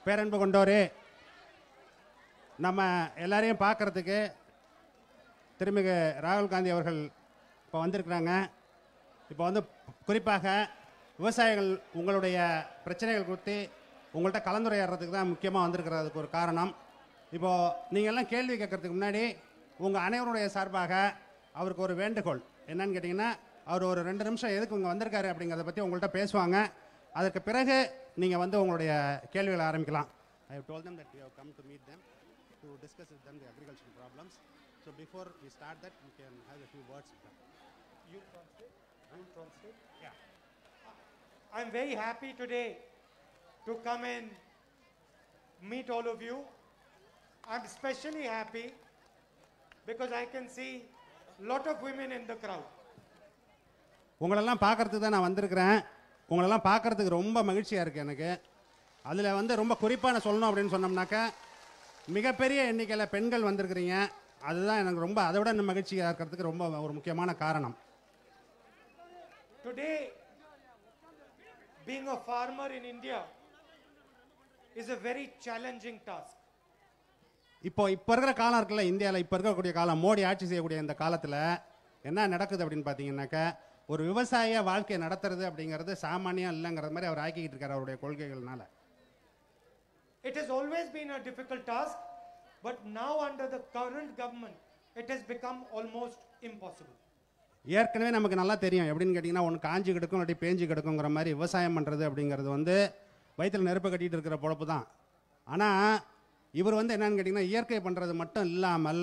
பேரன்பு கொண்டோரே, நம்ம எல்லாரையும் பார்க்கறதுக்கு திருமிகு ராகுல் காந்தி அவர்கள் இப்போ வந்திருக்கிறாங்க. இப்போ வந்து குறிப்பாக விவசாயிகள் உங்களுடைய பிரச்சனைகள் குறித்து உங்கள்கிட்ட கலந்துரையாடுறதுக்கு தான் முக்கியமாக வந்திருக்கிறதுக்கு ஒரு காரணம். இப்போது நீங்கள் எல்லாம் கேள்வி கேட்கறதுக்கு முன்னாடி உங்கள் அனைவருடைய சார்பாக அவருக்கு ஒரு வேண்டுகோள் என்னன்னு கேட்டிங்கன்னா, அவர் ஒரு 2 நிமிஷம் எதுக்கு இங்கே வந்திருக்காரு அப்படிங்கிறத பற்றி உங்கள்கிட்ட பேசுவாங்க. அதற்கு பிறகு நீங்கள் வந்து உங்களுடைய கேள்விகளை ஆரம்பிக்கலாம். I have told them that we have come to meet them to discuss with them the agricultural problems. So before we start that, we can have a few words with them. You translate? I will translate? Yeah. I'm very happy today to come and meet all of you. I'm especially happy because I can see a lot of women in the crowd. உங்களெல்லாம் பார்க்கறதுக்கு தான் நான் வந்திருக்கிறேன். உங்களெல்லாம் பார்க்கறதுக்கு ரொம்ப மகிழ்ச்சியாக இருக்குது எனக்கு. அதில் வந்து ரொம்ப குறிப்பாக நான் சொல்லணும் அப்படின்னு சொன்னோம்னாக்கா, மிகப்பெரிய எண்ணிக்கையில் பெண்கள் வந்திருக்கிறீங்க. அதுதான் எனக்கு ரொம்ப அதை விட மகிழ்ச்சியாக இருக்கிறதுக்கு ரொம்ப ஒரு முக்கியமான காரணம். Today, being a farmer in India is a very challenging task. இப்போ இருக்கிற காலம் இருக்குல்ல, இந்தியாவில் இப்போ இருக்கக்கூடிய காலம், மோடி ஆட்சி செய்யக்கூடிய இந்த காலத்தில் என்ன நடக்குது அப்படின்னு பார்த்தீங்கன்னாக்கா, ஒரு விவசாய வாழ்க்கையை நடத்துறது அப்படிங்கிறது சாமானியம் இல்லைங்கிற மாதிரி அவர் ஆக்கிக்கிட்டு இருக்கார் அவருடைய கொள்கைகள்னால. It has always been a difficult task, but now under the current government, it has become almost impossible. ஏற்கனவே நமக்கு நல்லா தெரியும் எப்படின்னு கேட்டிங்கன்னா, ஒன்று காஞ்சி கிடக்கும் இல்லாட்டி பேஞ்சு கிடக்குங்கிற மாதிரி விவசாயம் பண்ணுறது அப்படிங்கிறது வந்து வயிற்றில் நெருப்பு கட்டிகிட்டு இருக்கிற பொழப்பு தான். ஆனால் இவர் வந்து என்னன்னு கேட்டிங்கன்னா, இயற்கை பண்ணுறது மட்டும் இல்லாமல்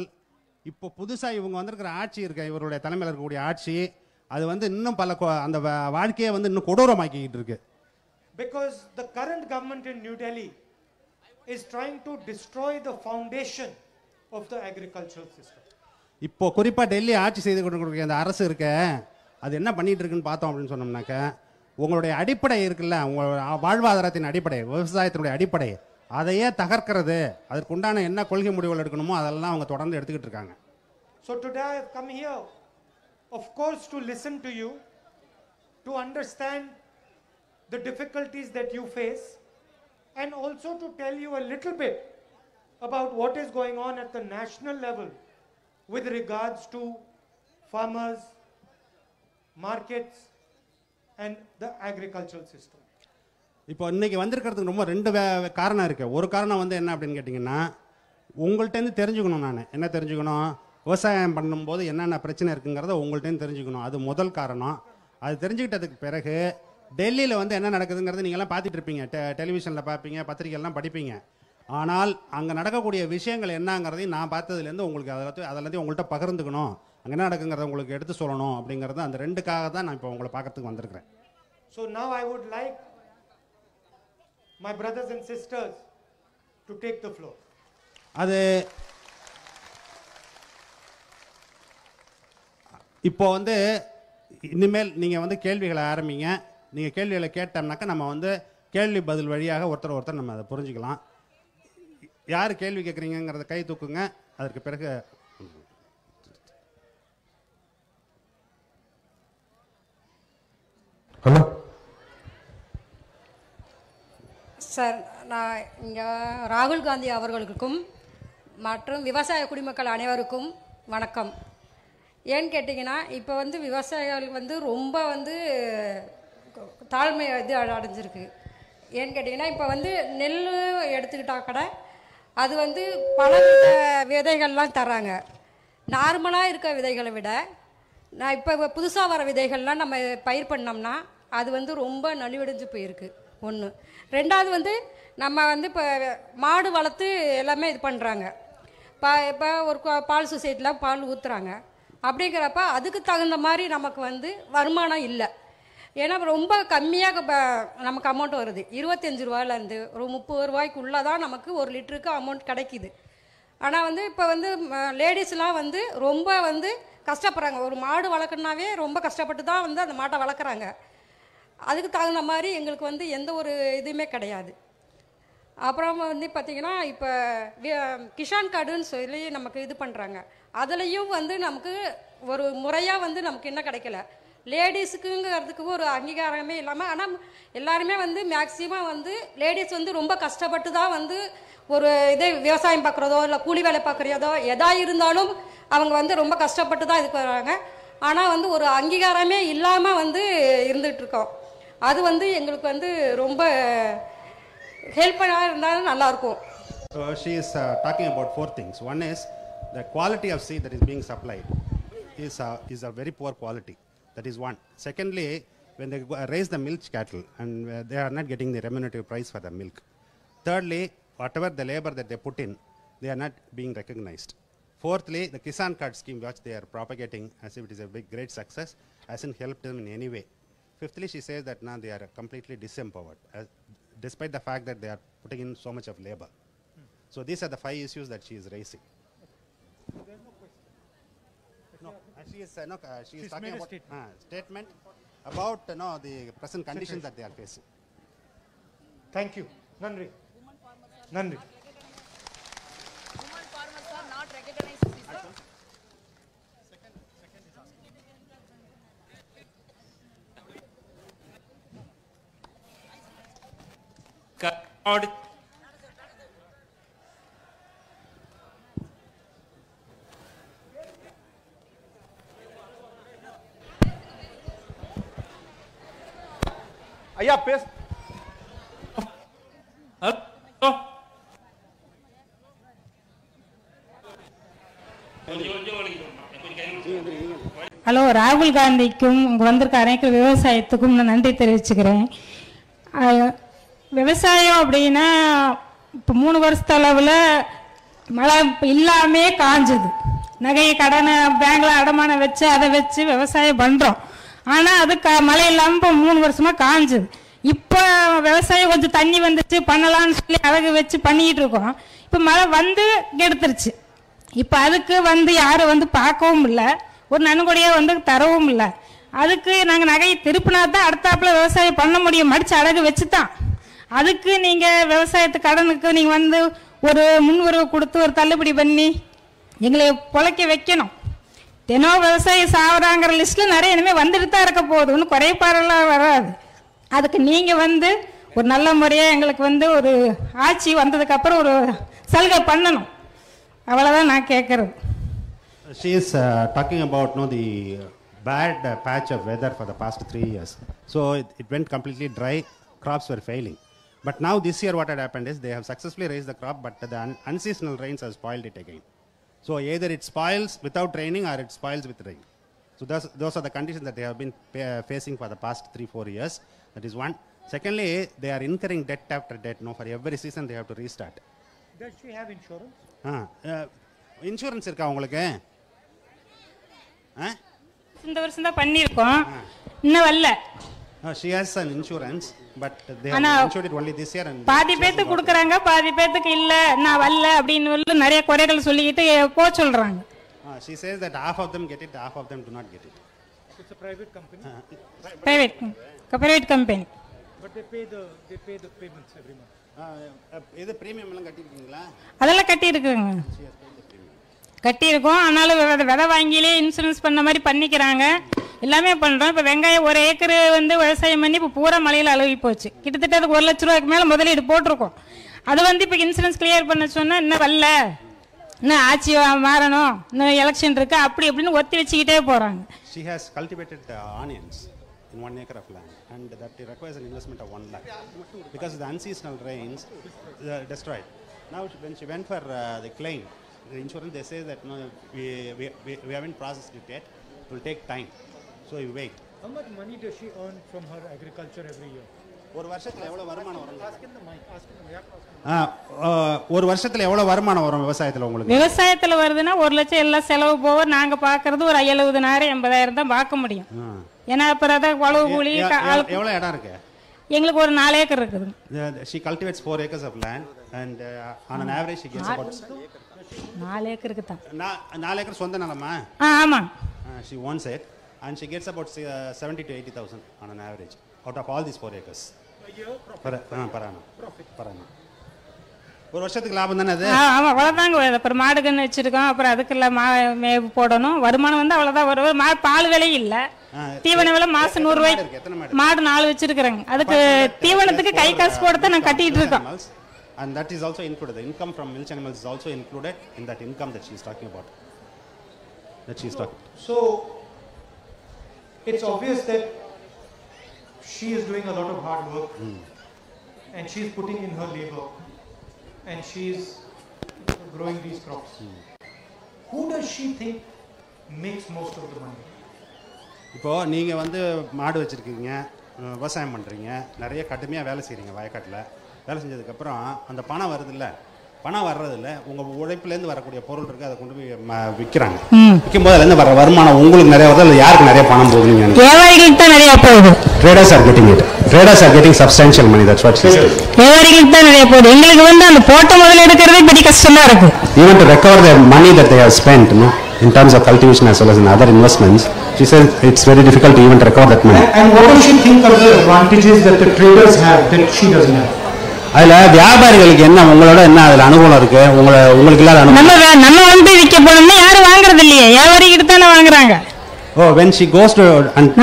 இப்போ புதுசாக இவங்க வந்திருக்கிற ஆட்சி இருக்க, இவருடைய தலைமையில் இருக்கக்கூடிய ஆட்சி, அது வந்து இன்னும் பல அந்த வாழ்க்கையை வந்து இன்னும் கொடூரமாக்கிக்கிட்டு இருக்கு. Because the current government in New Delhi is trying to destroy the foundation of the agricultural system. இப்போ குறிப்பாக டெல்லி ஆட்சி செய்து கொண்டிருக்கிற அந்த அரசு இருக்க, அது என்ன பண்ணிட்டு இருக்குன்னு பார்த்தோம் அப்படின்னு சொன்னோம்னாக்க, உங்களுடைய அடிப்படை இருக்குல்ல, உங்களோட வாழ்வாதாரத்தின் அடிப்படை, விவசாயத்தினுடைய அடிப்படை, அதையே தகர்க்கிறது. அதற்குண்டான என்ன கொள்கை முடிவுகள் எடுக்கணுமோ அதெல்லாம் அவங்க தொடர்ந்து எடுத்துக்கிட்டு இருக்காங்க. So today I have come here, of course, to listen to you, to understand the difficulties that you face, and also to tell you a little bit about what is going on at the national level with regards to farmers, markets, and the agricultural system. இப்போ இன்னைக்கு வந்திருக்கிறதுக்கு ரொம்ப 2 காரணம் இருக்குது. ஒரு காரணம் வந்து என்ன அப்படின்னு கேட்டிங்கன்னா, உங்கள்கிட்டேருந்து தெரிஞ்சுக்கணும். நான் என்ன தெரிஞ்சுக்கணும், விவசாயம் பண்ணும்போது என்னென்ன பிரச்சனை இருக்குங்கிறத உங்கள்கிட்டேருந்து தெரிஞ்சுக்கணும். அது முதல் காரணம். அது தெரிஞ்சுக்கிட்டதுக்கு பிறகு டெல்லியில் வந்து என்ன நடக்குதுங்கிறது நீங்கள்லாம் பார்த்துட்டு இருப்பீங்க, டெலிவிஷனில் பார்ப்பீங்க, பத்திரிகைலாம் படிப்பீங்க. ஆனால் அங்கே நடக்கக்கூடிய விஷயங்கள் என்னங்கிறதையும் நான் பார்த்ததுலேருந்து உங்களுக்கு அதெல்லாத்தையும் உங்கள்கிட்ட பகிர்ந்துக்கணும், அங்கே என்ன நடக்குங்கிறத உங்களுக்கு எடுத்து சொல்லணும். அப்படிங்கிறது அந்த 2க்காக தான் நான் இப்போ உங்களை பார்க்கறதுக்கு வந்திருக்கிறேன். So now I would like my brothers and sisters to take the floor. அது இப்போ வந்து இனிமேல் நீங்கள் வந்து கேள்விகளை ஆரம்பிங்க. நீங்கள் கேள்விகளை கேட்டோம்னாக்கா நம்ம வந்து கேள்வி பதில் வழியாக ஒருத்தர் நம்ம அதை புரிஞ்சுக்கலாம். யார் கேள்வி கேட்குறீங்கிறத கை தூக்குங்க. அதற்கு பிறகு ஹலோ சார், நான் இங்கே ராகுல் காந்தி அவர்களுக்கும் மற்றும் விவசாய குடிமக்கள் அனைவருக்கும் வணக்கம். ஏன்னு கேட்டிங்கன்னா, இப்போ வந்து விவசாயிகள் வந்து ரொம்ப வந்து தாழ்மை இது அடைஞ்சிருக்கு. ஏன்னு கேட்டிங்கன்னா, இப்போ வந்து நெல் எடுத்துக்கிட்டா கூட அது வந்து பல விதைகள்லாம் தராங்க. நார்மலாக இருக்க விதைகளை விட நான் இப்போ புதுசாக வர விதைகள்லாம் நம்ம பயிர் பண்ணோம்னா அது வந்து ரொம்ப நலிவடைஞ்சு போயிருக்கு. ஒன்று. 2வது வந்து நம்ம வந்து இப்போ மாடு வளர்த்து எல்லாமே இது பண்ணுறாங்க. இப்போ ஒரு பால் சொசைட்டியில் பால் ஊற்றுறாங்க. அப்படிங்கிறப்ப அதுக்கு தகுந்த மாதிரி நமக்கு வந்து வருமானம் இல்லை. ஏன்னா ரொம்ப கம்மியாக நமக்கு அமௌண்ட் வருது. 25 ரூபாயிலேருந்து ஒரு 30 ரூபாய்க்குள்ளே தான் நமக்கு 1 லிட்டருக்கு அமௌண்ட் கிடைக்கிது. ஆனால் வந்து இப்போ வந்து லேடிஸ்லாம் வந்து ரொம்ப வந்து கஷ்டப்படுறாங்க. ஒரு மாடு வளர்க்கணுனாவே ரொம்ப கஷ்டப்பட்டு தான் வந்து அந்த மாட்டை வளர்க்குறாங்க. அதுக்கு தகுந்த மாதிரி எங்களுக்கு வந்து எந்த ஒரு இதுவுமே கிடையாது. அப்புறம் வந்து பார்த்திங்கன்னா, இப்போ கிஷான் கார்டுன்னு சொல்லி நமக்கு இது பண்ணுறாங்க. அதுலேயும் வந்து நமக்கு ஒரு முறையாக வந்து நமக்கு என்ன கிடைக்கல. லேடிஸுக்குங்கிறதுக்கு ஒரு அங்கீகாரமே இல்லாமல், ஆனால் எல்லாருமே வந்து மேக்சிமம் வந்து லேடிஸ் வந்து ரொம்ப கஷ்டப்பட்டு தான் வந்து ஒரு இதே விவசாயம் பார்க்குறதோ இல்லை கூலி வேலை பார்க்குறதோ எதாக இருந்தாலும் அவங்க வந்து ரொம்ப கஷ்டப்பட்டு தான் இதுக்கு வராங்க. ஆனால் வந்து ஒரு அங்கீகாரமே இல்லாமல் வந்து இருந்துகிட்ருக்கோம். அது வந்து எங்களுக்கு வந்து ரொம்ப ஹெல்ப்பாக இருந்தாலும் நல்லாயிருக்கும். So she is talking about 4 things. One is the quality of seed that is being supplied is a very poor quality. That is one. Secondly, when they raise the milk cattle and they are not getting the remunerative price for the milk. Thirdly, whatever the labor that they put in, they are not being recognized. Fourthly, the Kisan Card scheme which they are propagating as if it is a big great success hasn't helped them in any way. Fifthly, she says that now they are completely disempowered despite the fact that they are putting in so much of labor. So these are the 5 issues that she is raising. No, she is talking about statement about the present conditions that they are facing. Thank you. Nandri. Nandri. Women farmers are not recognized. ஐயா பேச hello, ராகுல் காந்திக்கும் இங்கே வந்திருக்க அனைத்து விவசாயத்துக்கும் நான் நன்றி தெரிவிச்சுக்கிறேன். விவசாயம் அப்படின்னா இப்போ 3 வருஷத்தளவில் மழை இல்லாமே காஞ்சுது. நகையை கடனை பேங்கில் அடமானம் வச்சு அதை வச்சு விவசாயம் பண்ணுறோம். ஆனால் அது மழை இல்லாமல் இப்போ 3 வருஷமாக காஞ்சுது. இப்போ விவசாயம் கொஞ்சம் தண்ணி வந்துச்சு பண்ணலான்னு சொல்லி அழகு வச்சு பண்ணிக்கிட்டு இருக்கோம். இப்போ மழை வந்து கெடுத்துருச்சு. இப்போ அதுக்கு வந்து யாரும் வந்து பார்க்கவும் இல்லை, ஒரு நன்கொடையாக வந்து தரவும் இல்லை. அதுக்கு நாங்கள் நகையை திருப்பினா தான் அடுத்தாப்புல விவசாயம் பண்ண முடியும், மடித்து அழகு வச்சு தான். அதுக்கு நீங்கள் விவசாயத்து கடனுக்கு நீங்கள் வந்து ஒரு முன்னுரிமை கொடுத்து ஒரு தள்ளுபடி பண்ணி எங்களை பொழைக்க வைக்கணும். தினம் விவசாயம் சாவறாங்கிற லிஸ்ட்டில் நிறைய இனிமேல் வந்துட்டு தான் இருக்க போகுது, ஒன்றும் குறைபாடெல்லாம் வராது. அதுக்கு நீங்கள் வந்து ஒரு நல்ல முறையாக எங்களுக்கு வந்து ஒரு ஆட்சி வந்ததுக்கப்புறம் ஒரு சலுகை பண்ணணும். அவ்வளோதான் நான் கேட்குறது. She is talking about the bad patch of weather for the past 3 years. So it went completely dry, crops were failing. But now this year what had happened is they have successfully raised the crop, but the unseasonal rains have spoiled it again. So either it spoils without raining or it spoils with rain. So those are the conditions that they have been facing for the past 3-4 years. That is one. Secondly, they are incurring debt after debt. For every season they have to restart. Does she have insurance? Insurance இருக்கா உங்களுக்கு? இந்த வருஷம் தான் பண்ணியிருக்கோம், இன்னும் வரல. She has an insurance, but they have insured it only this year. And பாதி பேத்துக்கு கொடுக்குறாங்க, பாதி பேத்துக்கு இல்லை, நான் வரல அப்படின்னு நிறைய குறைகள் சொல்லிக்கிட்டு போக சொல்கிறாங்க. She says that half of them get it, half of them do not get it. It's a private company. Private company. But they pay the payments every month. இது பிரீமியம் எல்லாம் கட்டிருக்கீங்களா? அதெல்லாம் கட்டியிருக்குங்க, கட்டியிருக்கோம். ஆனாலும் விதை வாங்கிலே இன்சூரன்ஸ் பண்ண மாதிரி பண்ணிக்கிறாங்க, எல்லாமே பண்ணுறோம். இப்போ வெங்காயம் 1 ஏக்கர் வந்து விவசாயம் பண்ணி இப்போ பூரா மழையில் அழுகி போச்சு. கிட்டத்தட்ட அதுக்கு 1 லட்ச ரூபாய்க்கு மேலே முதலீடு போட்டிருக்கோம். அது வந்து இப்போ இன்சூரன்ஸ் கிளியர் பண்ண சொன்னால் இன்னும் வரல, இன்னும் ஆட்சி மாறணும், இன்னும் எலெக்ஷன் இருக்கு, அப்படி இப்படின்னு ஒத்தி வச்சுக்கிட்டே போகிறாங்க. She has cultivated onions in 1 acre of land, and that requires an investment of 1 lakh because the unseasonal rains destroyed. Now when she went for the claim, the insurance, they say that no, we haven't processed it yet, it will take time, so you wait. How much money does she earn from her agriculture every year? ஒரு வருஷத்துல எவ்வளவு வருமானம் வரும்? Ask ஒரு வருஷத்துல எவ்வளவு வருமானம் வரும் விவசாயத்துல உங்களுக்கு? விவசாயத்துல வருதுன்னா 1 லட்சம் எல்லாம் செலவு போக நாங்க பாக்குறது ஒரு 70,000 80,000 தான் பார்க்க முடியும். ஏன்னா அப்புறம் அதான் உழவு கூலி. எவ்வளவு இடம் இருக்கு? எங்களுக்கு ஒரு 4 ஏக்கர் இருக்குது. She cultivates 4 acres of land and on an average she gets about 4 ஏக்கருக்கு தான். 4 ஏக்கர் சொந்த நிலமா? ஆமா. She owns it and she gets about 70 to 80,000 on an average out of all these 4 acres. Per annum. ஒரு வருஷத்துக்கு லாபம் தானே அது? ஆமா, அவ்வளவுதாங்க. அப்புறம் மாடு கன்று வச்சிருக்கோம், அப்புறம் அதுக்கெல்லாம் மேவு போடணும். வருமானம் வந்து அவ்வளவுதான் வரும். பால் விலை இல்லை, தீவன விலை மாசம் 100 ரூபாய். மாடு 4 வச்சிருக்கிறேங்க. அதுக்கு தீவனத்துக்கு கை காசு போட்டு நான் கட்டிட்டு இருக்கேன். And that is also included. The income from milk animals is also included in that income that she is talking about. So it's obvious that she is doing a lot of hard work, and she is putting in her labor, and she is growing these crops. Who does she think makes most of the money? இப்போ நீங்கள் வந்து மாடு வச்சுருக்கீங்க, விவசாயம் பண்ணுறீங்க, நிறைய கடுமையாக வேலை செய்கிறீங்க வயக்காட்டில். வேலை செஞ்சதுக்கப்புறம் அந்த பணம் வருதில்ல, பணம் வர்றதில்ல, உங்கள் உழைப்புலேருந்து வரக்கூடிய பொருள் இருக்குது, அதை கொண்டு போய் விற்கிறாங்க. விற்கும்போது அதுலேருந்து வர வருமானம் உங்களுக்கு நிறைய வருது, இல்லை யாருக்கு நிறைய பணம் போகுதுங்க? வியாபாரிகளுக்கு தான் நிறைய போகுது. Traders are getting it. Traders are getting substantial money. That's what she said. வியாபாரிகளுக்கு தான் நிறைய போகுது. எங்களுக்கு வந்து அந்த போட்ட முதல்ல எடுக்கிறதே பெரிய கஷ்டமா இருக்கு. Even to recover the money that they have spent, in terms of cultivation as well as in other investments, she says it's very difficult to even recover that money. And what does she think of the advantages that the traders have that she doesn't have? அதில் வியாபாரிகளுக்கு என்ன, உங்களோட என்ன அதில் அனுகூலம் இருக்கு, உங்களுக்கு இல்லாத அனுகூலம்? நம்ம வந்து விற்க போனோம்னா யாரும் வாங்குறது இல்லையே, வியாபாரிகிட்ட தானே வாங்குறாங்க. Oh, when she goes to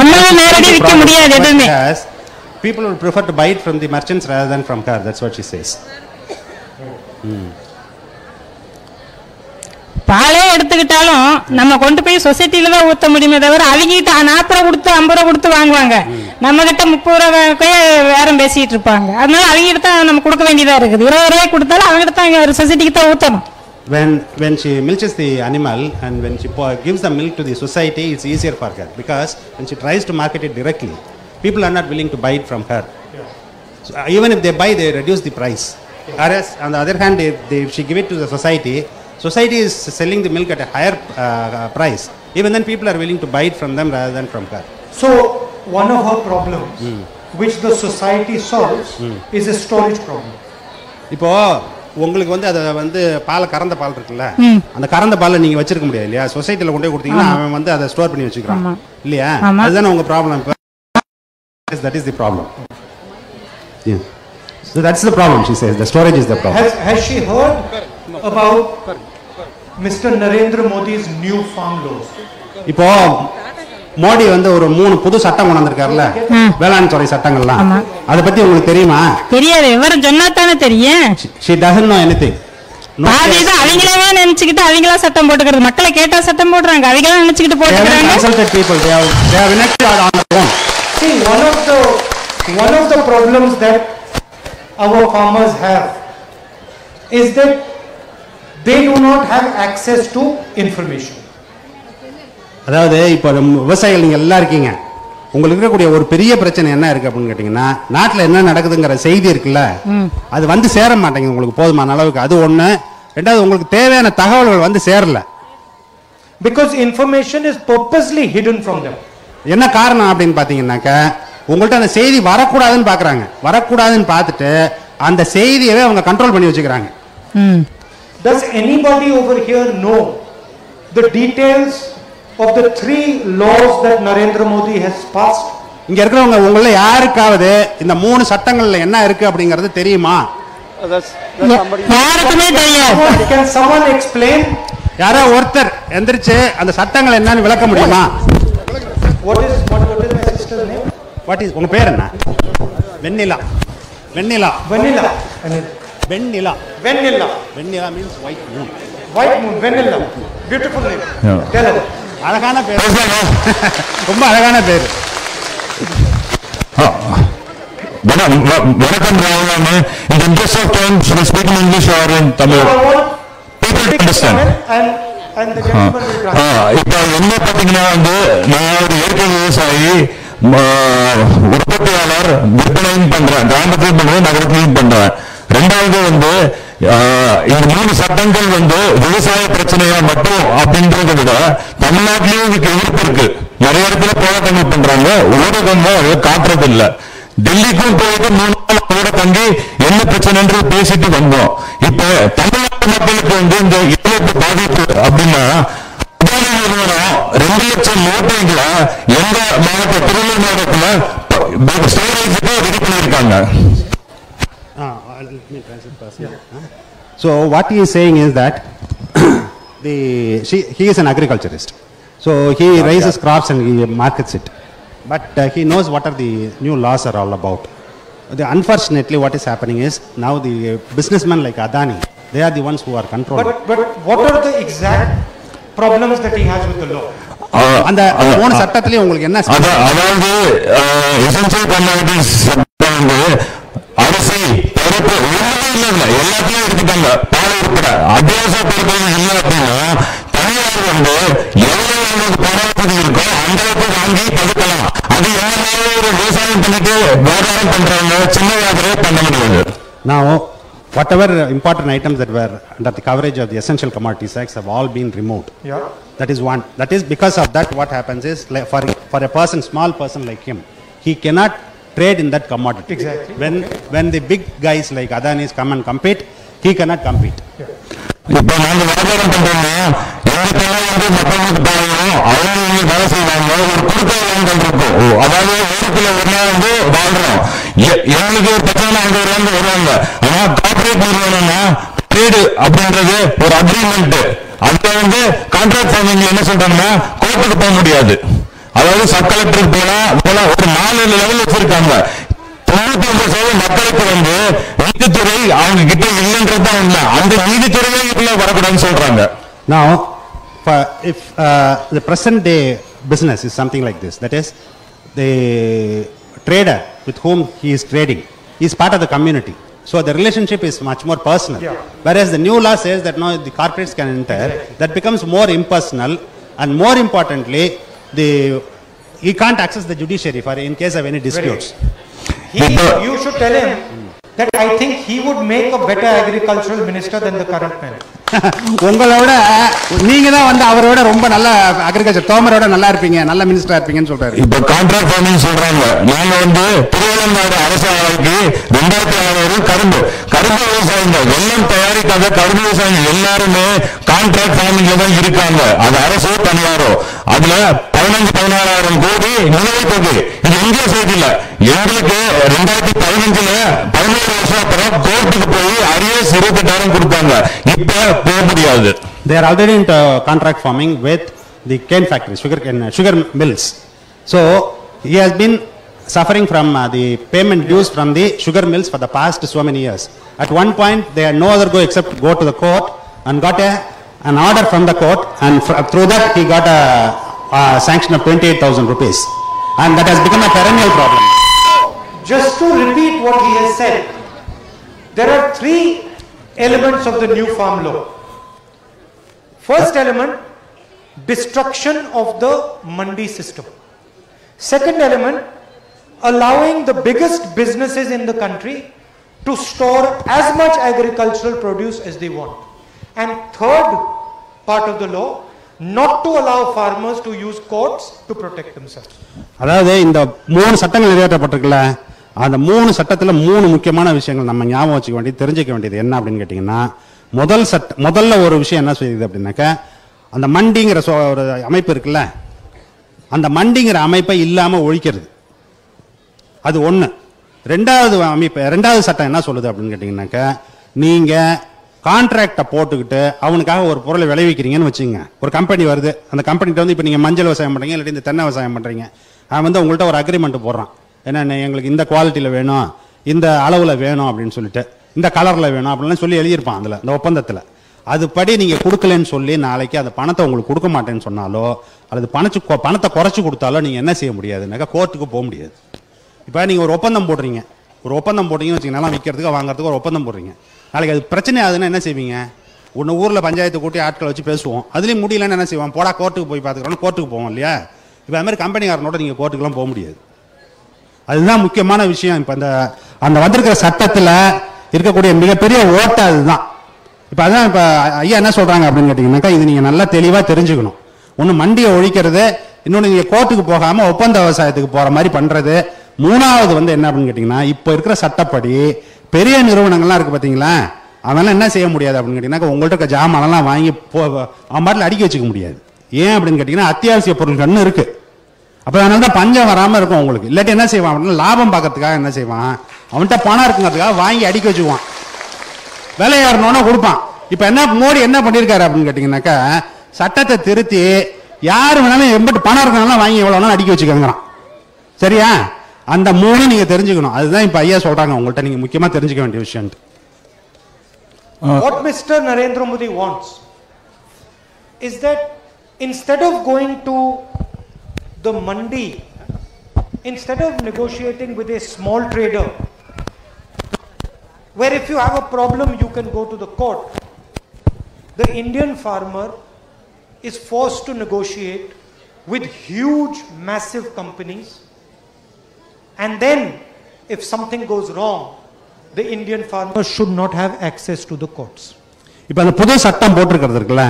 நம்ம நேரடி விற்க முடியாது எதுவுமே. People would prefer to buy it from the merchants rather than from her. That's what she says. பாலே எடுத்துக்கிட்டாலும் நம்ம கொண்டு போய் சொசைட்டில தான் ஊற்ற முடியுமே தவிர அவங்ககிட்ட 40 ரூபா கொடுத்து 50 ரூபா கொடுத்து வாங்குவாங்க. நம்ம கிட்ட 30 ரூபாய்க்கே வேறம் பேசிட்டு இருப்பாங்க. அதனால அவங்ககிட்ட தான் நம்ம கொடுக்க வேண்டியதா இருக்குது. 20 ரூபாய் கொடுத்தாலும் அவங்ககிட்ட தான் சொசைட்டிக்கு தான் ஊற்றணும். When she milches the animal and when she gives the milk to the society, it's easier for her, because when she tries to market it directly, people are not willing to buy it from her. So, even if they buy, they reduce the price. Whereas on the other hand, if she give it to the society is selling the milk at a higher price. Even then people are willing to buy it from them rather than from her. So one of her problems which the society solves is a storage problem. இப்போ உங்களுக்கு வந்து அதை வந்து கறந்த பால் இருக்குல்ல, அந்த கறந்த பாலை நீங்க வச்சிருக்க முடியாது இல்லையா? சொசைட்டில கொண்டு போய் கொடுத்தீங்கன்னா அவன் வந்து அதை ஸ்டோர் பண்ணி வச்சுக்கிறான் இல்லையா? அதுதானே உங்க problem. That is the problem. Yeah. So that's the problem, she says. The storage is the problem. Has she heard about Mr. Narendra Modi's new farm laws? இப்போ மோடி வந்து ஒரு 3 புது சட்டம் கொண்டு வந்திருக்காருல்ல, வேளாண் துறை சட்டங்கள்லாம். அதை பத்தி உங்களுக்கு தெரியுமா? தெரியாது, விவரம் சொன்னா தானே தெரியும். She doesn't know anything. பாதிதான் அவங்களே நினைச்சுக்கிட்டு அவங்களா சட்டம் போட்டுக்கிறது. மக்களை கேட்டா சட்டம் போடுறாங்க, அவங்களா நினைச்சுக்கிட்டு போட்டுக்கிறாங்க. Consulted people, they have enacted on their own. See, one of the problems that our farmers have is that they do not have access to information. அதாவது இப்போ விவசாயிகள் நீங்க எல்லாம் இருக்கீங்க, உங்களுக்கு இருக்கக்கூடிய ஒரு பெரிய பிரச்சனை என்ன இருக்கு அப்படின்னு கேட்டீங்கன்னா, நாட்டில் என்ன நடக்குதுங்கிற செய்தி இருக்குல்ல, அது வந்து சேர மாட்டேங்குது உங்களுக்கு போதுமான அளவுக்கு. அது ஒண்ணு. ரெண்டாவது, உங்களுக்கு தேவையான தகவல்கள் வந்து சேரல. Because information is purposely hidden from them. என்ன காரணம் அப்படின்னு பாத்தீங்கன்னாக்க, உங்கள்ட்ட அந்த செய்தி வரக்கூடாதுன்னு பாக்குறாங்க. வரக்கூடாதுன்னு பார்த்துட்டு அந்த செய்தியவே அவங்க கண்ட்ரோல் பண்ணி வச்சுக்கிறாங்க. Does anybody over here know the details of the 3 laws that Narendra Modi has passed? இங்க இருக்கிறவங்க உங்கள யாருக்காவது இந்த 3 சட்டங்கள்ல என்ன இருக்கு அப்படிங்கிறது தெரியுமா? யாருக்குமே தெரியாது. Can someone explain? யாரோ ஒருத்தர் எந்திரிச்சு அந்த சட்டங்கள் என்னன்னு விளக்க முடியுமா? What is my sister's name? What is உங்க பேர் என்ன? வெண்ணிலா. வெண்ணிலா. Vanilla. வெண்ணிலா. Vanilla. வெண்ணிலா means white moon. White moon. Vanilla. Beautiful name. Tell her. அழகான பேர். ரொம்ப அழகான பேர். வணக்கம் ராகுல். In the interest of time, should I speak in English or in Tamil? People understand. And the gentleman will translate. இப்போ என்ன பார்த்தீங்கன்னா வந்து, நான் ஒரு இயற்கை விவசாயி, உற்பத்தியாளர், விற்பனையும் பண்றேன், கிராமத்தையும் பண்றேன், நகரத்தையும் பண்றேன். ரெண்டாவது வந்து இந்த 3 சட்டங்கள் வந்து விவசாய பிரச்சனையா மட்டும் அப்படின்றத விட தமிழ்நாட்டிலேயும் இதுக்கு எதிர்ப்பு இருக்கு. நிறைய இடத்துல போராட்டங்கள் பண்றாங்க, ஊடகங்கள் அதை காட்டுறது இல்லை. டெல்லிக்கும் போயிட்டு 3 நாள் கூட தங்கி என்ன பிரச்சனைன்றது பேசிட்டு வந்தோம். இப்ப தமிழ்நாட்டு மக்களுக்கு வந்து இந்த இழப்பு பாதிப்பு அப்படின்னா, 2 லட்சம் மூட்டைகளை எந்த மாவட்ட திருவள்ளூர் மாவட்டத்தில் ஸ்டோரேஜுக்கு ரெடி பண்ணியிருக்காங்க. So what he is saying is that he is an agriculturist. So he raises crops and he markets it. but he knows what are the new laws are all about. Unfortunately, what is happening is now the businessmen like Adani, they are the ones who are controlling. But what are the exact problems that he has with the law? அந்த மூணு சட்டத்திலே உங்களுக்கு என்ன அதாவது essential commodities வந்து அரிசி பருப்பு எல்லாத்தையும் எடுத்துட்டாங்க, பால் உட்பட அத்தியாவசிய பொருட்கள் இல்லை அப்படின்னா தனியார் வந்து எவ்வளவு பணவசதி இருக்கோ அந்த அளவுக்கு வாங்கி பதுக்கலாம். அது எல்லாமே ஒரு விவசாயம் பண்ணிட்டு வியாபாரம் பண்றவங்க சின்ன வியாபாரம் பண்ண முடியாது. Now, whatever important items that were under the coverage of the Essential Commodities Acts have all been removed. Yeah. That is one. That is because of that what happens is like for a person, small person like him, he cannot trade in that commodity. Exactly. When the big guys like Adanis come and compete, he cannot compete. இப்ப நாங்க வியாபாரம் பண்றோம்னா எங்க வந்து மக்களுக்கு பாருங்க, அவங்க வேலை செய்வாங்க, ஒரு குடும்பங்கள் இருக்கும். அதாவது ஊருக்குள்ள ஒரு நாள் வந்து வாழ்றோம், எங்களுக்கு ஒரு பிரச்சனை அங்க வருவாங்க. ஆனா கார்பரேட் நிறுவனம்னா ட்ரேடு அப்படின்றது ஒரு அக்ரிமெண்ட். அதுல வந்து கான்ட்ராக்ட் ஃபார்மிங்ல என்ன சொல்றாங்கன்னா கோர்ட்டுக்கு போக முடியாது. அதாவது சப் கலெக்டர் போல ஒரு 4 லெவல் வச்சிருக்காங்க. 99% மக்களுக்கு வந்து நீதித்துறை அவங்க கிட்ட இல்லைன்றதுதான் உண்மை. அந்த நீதித்துறையே இதுல வரக்கூடாதுன்னு சொல்றாங்க. Now, if the present day business is something like this, that is the trader with whom he is trading is part of the community. So the relationship is much more personal. Yeah. Whereas the new law says that no, the corporates can enter. Exactly. That becomes more impersonal, and more importantly, he can't access the judiciary for in case of any disputes. You should tell him that I think he would make a better agricultural minister than the current man. உங்களோட நீங்க தான் வந்து அவரோட ரொம்ப நல்ல agriculture தோமரோட நல்லா இருப்பீங்க, நல்ல மினிஸ்டரா இருப்பீங்கன்னு சொல்றாரு. இப்ப கான்ட்ராக்ட் ஃபார்மிங் சொல்றாங்க. நாங்க வந்து திருவள்ளநாடு அரசாணைக்கு 2006 கரும்பு விவசாயிகள் வெள்ளம் தயாரிக்காத கரும்பு விவசாயிகள் எல்லாருமே கான்ட்ராக்ட் ஃபார்மிங்ல தான் இருக்காங்க. அது அரசோ தனியாரோ. அதுல 15,000-16,000 கோடி நிலுவைத் தொகை இது எங்கே செய்தில்ல. எங்களுக்கு 2015 11 வருஷம் அப்புறம் கோர்ட்டுக்கு போய் அரியஸ் 28,000 கொடுத்தாங்க. இப்ப போக முடியாது. They are already into contract farming with the cane factories, sugar mills. So he has been suffering from the payment dues from the sugar mills for the past so many years. At one point they had no other go except go to the court and got an order from the court, and through that he got a sanction of 28,000 rupees, and that has become a perennial problem. Just to repeat what he has said, there are 3 elements of the new farm law. First element, destruction of the mandi system. Second element, allowing the biggest businesses in the country to store as much agricultural produce as they want. And third part of the law, not to allow farmers to use courts to protect themselves. அதாவது இந்த 3 சட்டங்கள் நிறைவேற்றப்பட்டிருக்குல்ல, அந்த 3 சட்டத்தில் 3 முக்கியமான விஷயங்கள் நம்ம ஞாபகம் வச்சுக்க வேண்டியது, தெரிஞ்சுக்க வேண்டியது என்ன அப்படின்னு கேட்டிங்கன்னா, முதல்ல ஒரு விஷயம் என்ன செய்யுது அப்படின்னாக்கா, அந்த மண்டிங்கிற ஒரு அமைப்பு இருக்குல்ல, அந்த மண்டிங்கிற அமைப்பை இல்லாமல் ஒழிக்கிறது. அது ஒன்று. ரெண்டாவது சட்டம் என்ன சொல்லுது அப்படின்னு கேட்டிங்கன்னாக்கா, நீங்கள் கான்ட்ராக்டை போட்டுக்கிட்டு அவனுக்காக ஒரு பொருளை விளைவிக்கிறீங்கன்னு வச்சுங்க. ஒரு கம்பெனி வருது, அந்த கம்பெனிகிட்ட வந்து இப்போ நீங்கள் மஞ்சள் விவசாயம் பண்ணுறீங்க, இல்லாட்டி இந்த தென்னை விவசாயம் பண்ணுறீங்க, அவன் வந்து உங்கள்கிட்ட ஒரு அக்ரிமெண்ட் போடுறான். என்ன எங்களுக்கு இந்த குவாலிட்டியில் வேணும், இந்த அளவில் வேணும் அப்படின்னு சொல்லிட்டு, இந்த கலரில் வேணும் அப்படின்லாம் சொல்லி எழுதியிருப்பான் அதில், இந்த ஒப்பந்தத்தில். அதுபடி நீங்கள் கொடுக்கலன்னு சொல்லி நாளைக்கு அந்த பணத்தை உங்களுக்கு கொடுக்க மாட்டேன்னு சொன்னாலோ அல்லது பணத்தை குறைச்சி கொடுத்தாலோ நீங்கள் என்ன செய்ய முடியாதுனாக்கா கோர்ட்டுக்கு போக முடியாது. இப்போ நீங்கள் ஒரு ஒப்பந்தம் போடுறீங்கன்னு வச்சிங்கன்னா விற்கிறதுக்கு வாங்குறதுக்கு ஒரு ஒப்பந்தம் போடுறீங்க. நாளைக்கு அது பிரச்சனை ஆகுதுன்னா என்ன செய்வீங்க? ஒன்று ஊரில் பஞ்சாயத்து கூட்டி ஆட்களை வச்சு பேசுவோம், அதுலேயும் முடியலன்னு என்ன செய்வோம்? போடா கோர்ட்டுக்கு போய் பார்த்துக்கிறோம், கோர்ட்டுக்கு போவோம் இல்லையா? இப்போ அது மாதிரி கம்பெனிக்காரனோட நீங்கள் கோர்ட்டுக்கெலாம் போக முடியாது. அதுதான் முக்கியமான விஷயம். இப்போ அந்த வந்திருக்கிற சட்டத்தில் இருக்கக்கூடிய மிகப்பெரிய ஓட்டை அதுதான். இப்போ அதான் இப்போ ஐயா என்ன சொல்கிறாங்க அப்படின்னு கேட்டிங்கன்னாக்கா, இது நீங்கள் நல்லா தெளிவாக தெரிஞ்சுக்கணும். ஒன்று மண்டியை ஒழிக்கிறது, இன்னொன்று நீங்கள் கோர்ட்டுக்கு போகாமல் ஒப்பந்த விவசாயத்துக்கு போகிற மாதிரி பண்ணுறது. மூணாவது வந்து என்ன அப்படின்னு கேட்டிங்கன்னா, இப்போ இருக்கிற சட்டப்படி பெரிய நிறுவனங்கள்லாம் இருக்குது பார்த்தீங்களா, அதெல்லாம் என்ன செய்ய முடியாது அப்படின்னு கேட்டிங்கன்னா, உங்கள்கிட்ட ஜாமானெல்லாம் வாங்கி அவன் பாட்டில் அடுக்கி வச்சுக்க முடியாது. ஏன் அப்படின்னு கேட்டிங்கன்னா, அத்தியாவசிய பொருட்கள்னு இருக்குது. அப்போ அதனால தான் பஞ்சம் வராமல் இருக்கும் உங்களுக்கு. இல்லாட்டி என்ன செய்வான் அப்படின்னா, லாபம் பார்க்கறதுக்காக என்ன செய்வான், அவன்கிட்ட பணம் இருக்குங்கிறதுக்காக வாங்கி அடுக்கி வச்சுக்குவான், விலையாறணும்னா கொடுப்பான். இப்போ என்ன மோடி என்ன பண்ணியிருக்காரு அப்படின்னு கேட்டிங்கன்னாக்கா, சட்டத்தை திருத்தி யார் வேணாலும் எம்பிட்டு பணம் இருக்கனால வாங்கி எவ்வளோ வேணாலும் அடுக்கி வச்சுக்கோங்கிறான். சரியா? அந்த 3 நீங்க தெரிஞ்சுக்கணும். அதுதான் இப்ப ஐயா சொல்றாங்க உங்கள்ட்ட நீங்க முக்கியமா தெரிஞ்சுக்க வேண்டிய விஷயம். What Mr. Narendra Modi wants is that instead of going to the mandi, instead of negotiating with a small trader, where if you have a problem you can go to the court, the Indian farmer is forced to negotiate with huge massive companies, and then if something goes wrong, the Indian farmer should not have access to the courts. இப்போ அந்த புது சட்டம் போட்டிருக்கிறது இருக்குல்ல,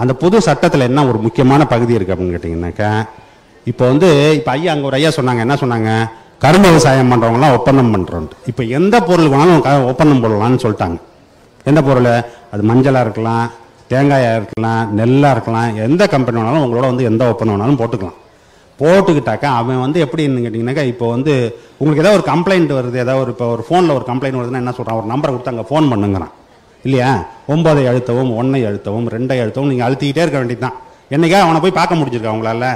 அந்த புது சட்டத்தில் என்ன ஒரு முக்கியமான பகுதி இருக்கு அப்படின்னு கேட்டிங்கன்னாக்கா, இப்போ இப்போ ஐயா அங்கே ஒரு ஐயா சொன்னாங்க, என்ன சொன்னாங்க, கரும்பு விவசாயம் பண்ணுறவங்களாம் ஒப்பந்தம் பண்ணுறோம். இப்போ எந்த பொருள் வேணாலும் ஒப்பந்தம் போடலாம்னு சொல்லிட்டாங்க. எந்த பொருள், அது மஞ்சளாக இருக்கலாம், தேங்காயாக இருக்கலாம், நெல்லாக இருக்கலாம், எந்த கம்பெனி வேணாலும் உங்களோட எந்த ஒப்பந்தம் வேணாலும் போட்டுக்கலாம். போட்டுக்கிட்டாக்கா அவன் எப்படின்னு கேட்டிங்கனாக்கா, இப்போ உங்களுக்கு ஏதாவது ஒரு கம்ப்ளைண்ட் வருது, ஏதாவது இப்போ ஒரு ஃபோனில் ஒரு கம்ப்ளைண்ட் வருதுன்னா என்ன சொல்கிறான், ஒரு நம்பரை கொடுத்து அங்கே ஃபோன் பண்ணுங்கிறான் இல்லையா? 9 அழுத்தவும் 1 அழுத்தவும் 2 அழுத்தவும் நீங்கள் அழுத்திக்கிட்டே இருக்க வேண்டியது தான். என்னைக்கா அவனை போய் பார்க்க முடிஞ்சிருக்கா உங்களால்?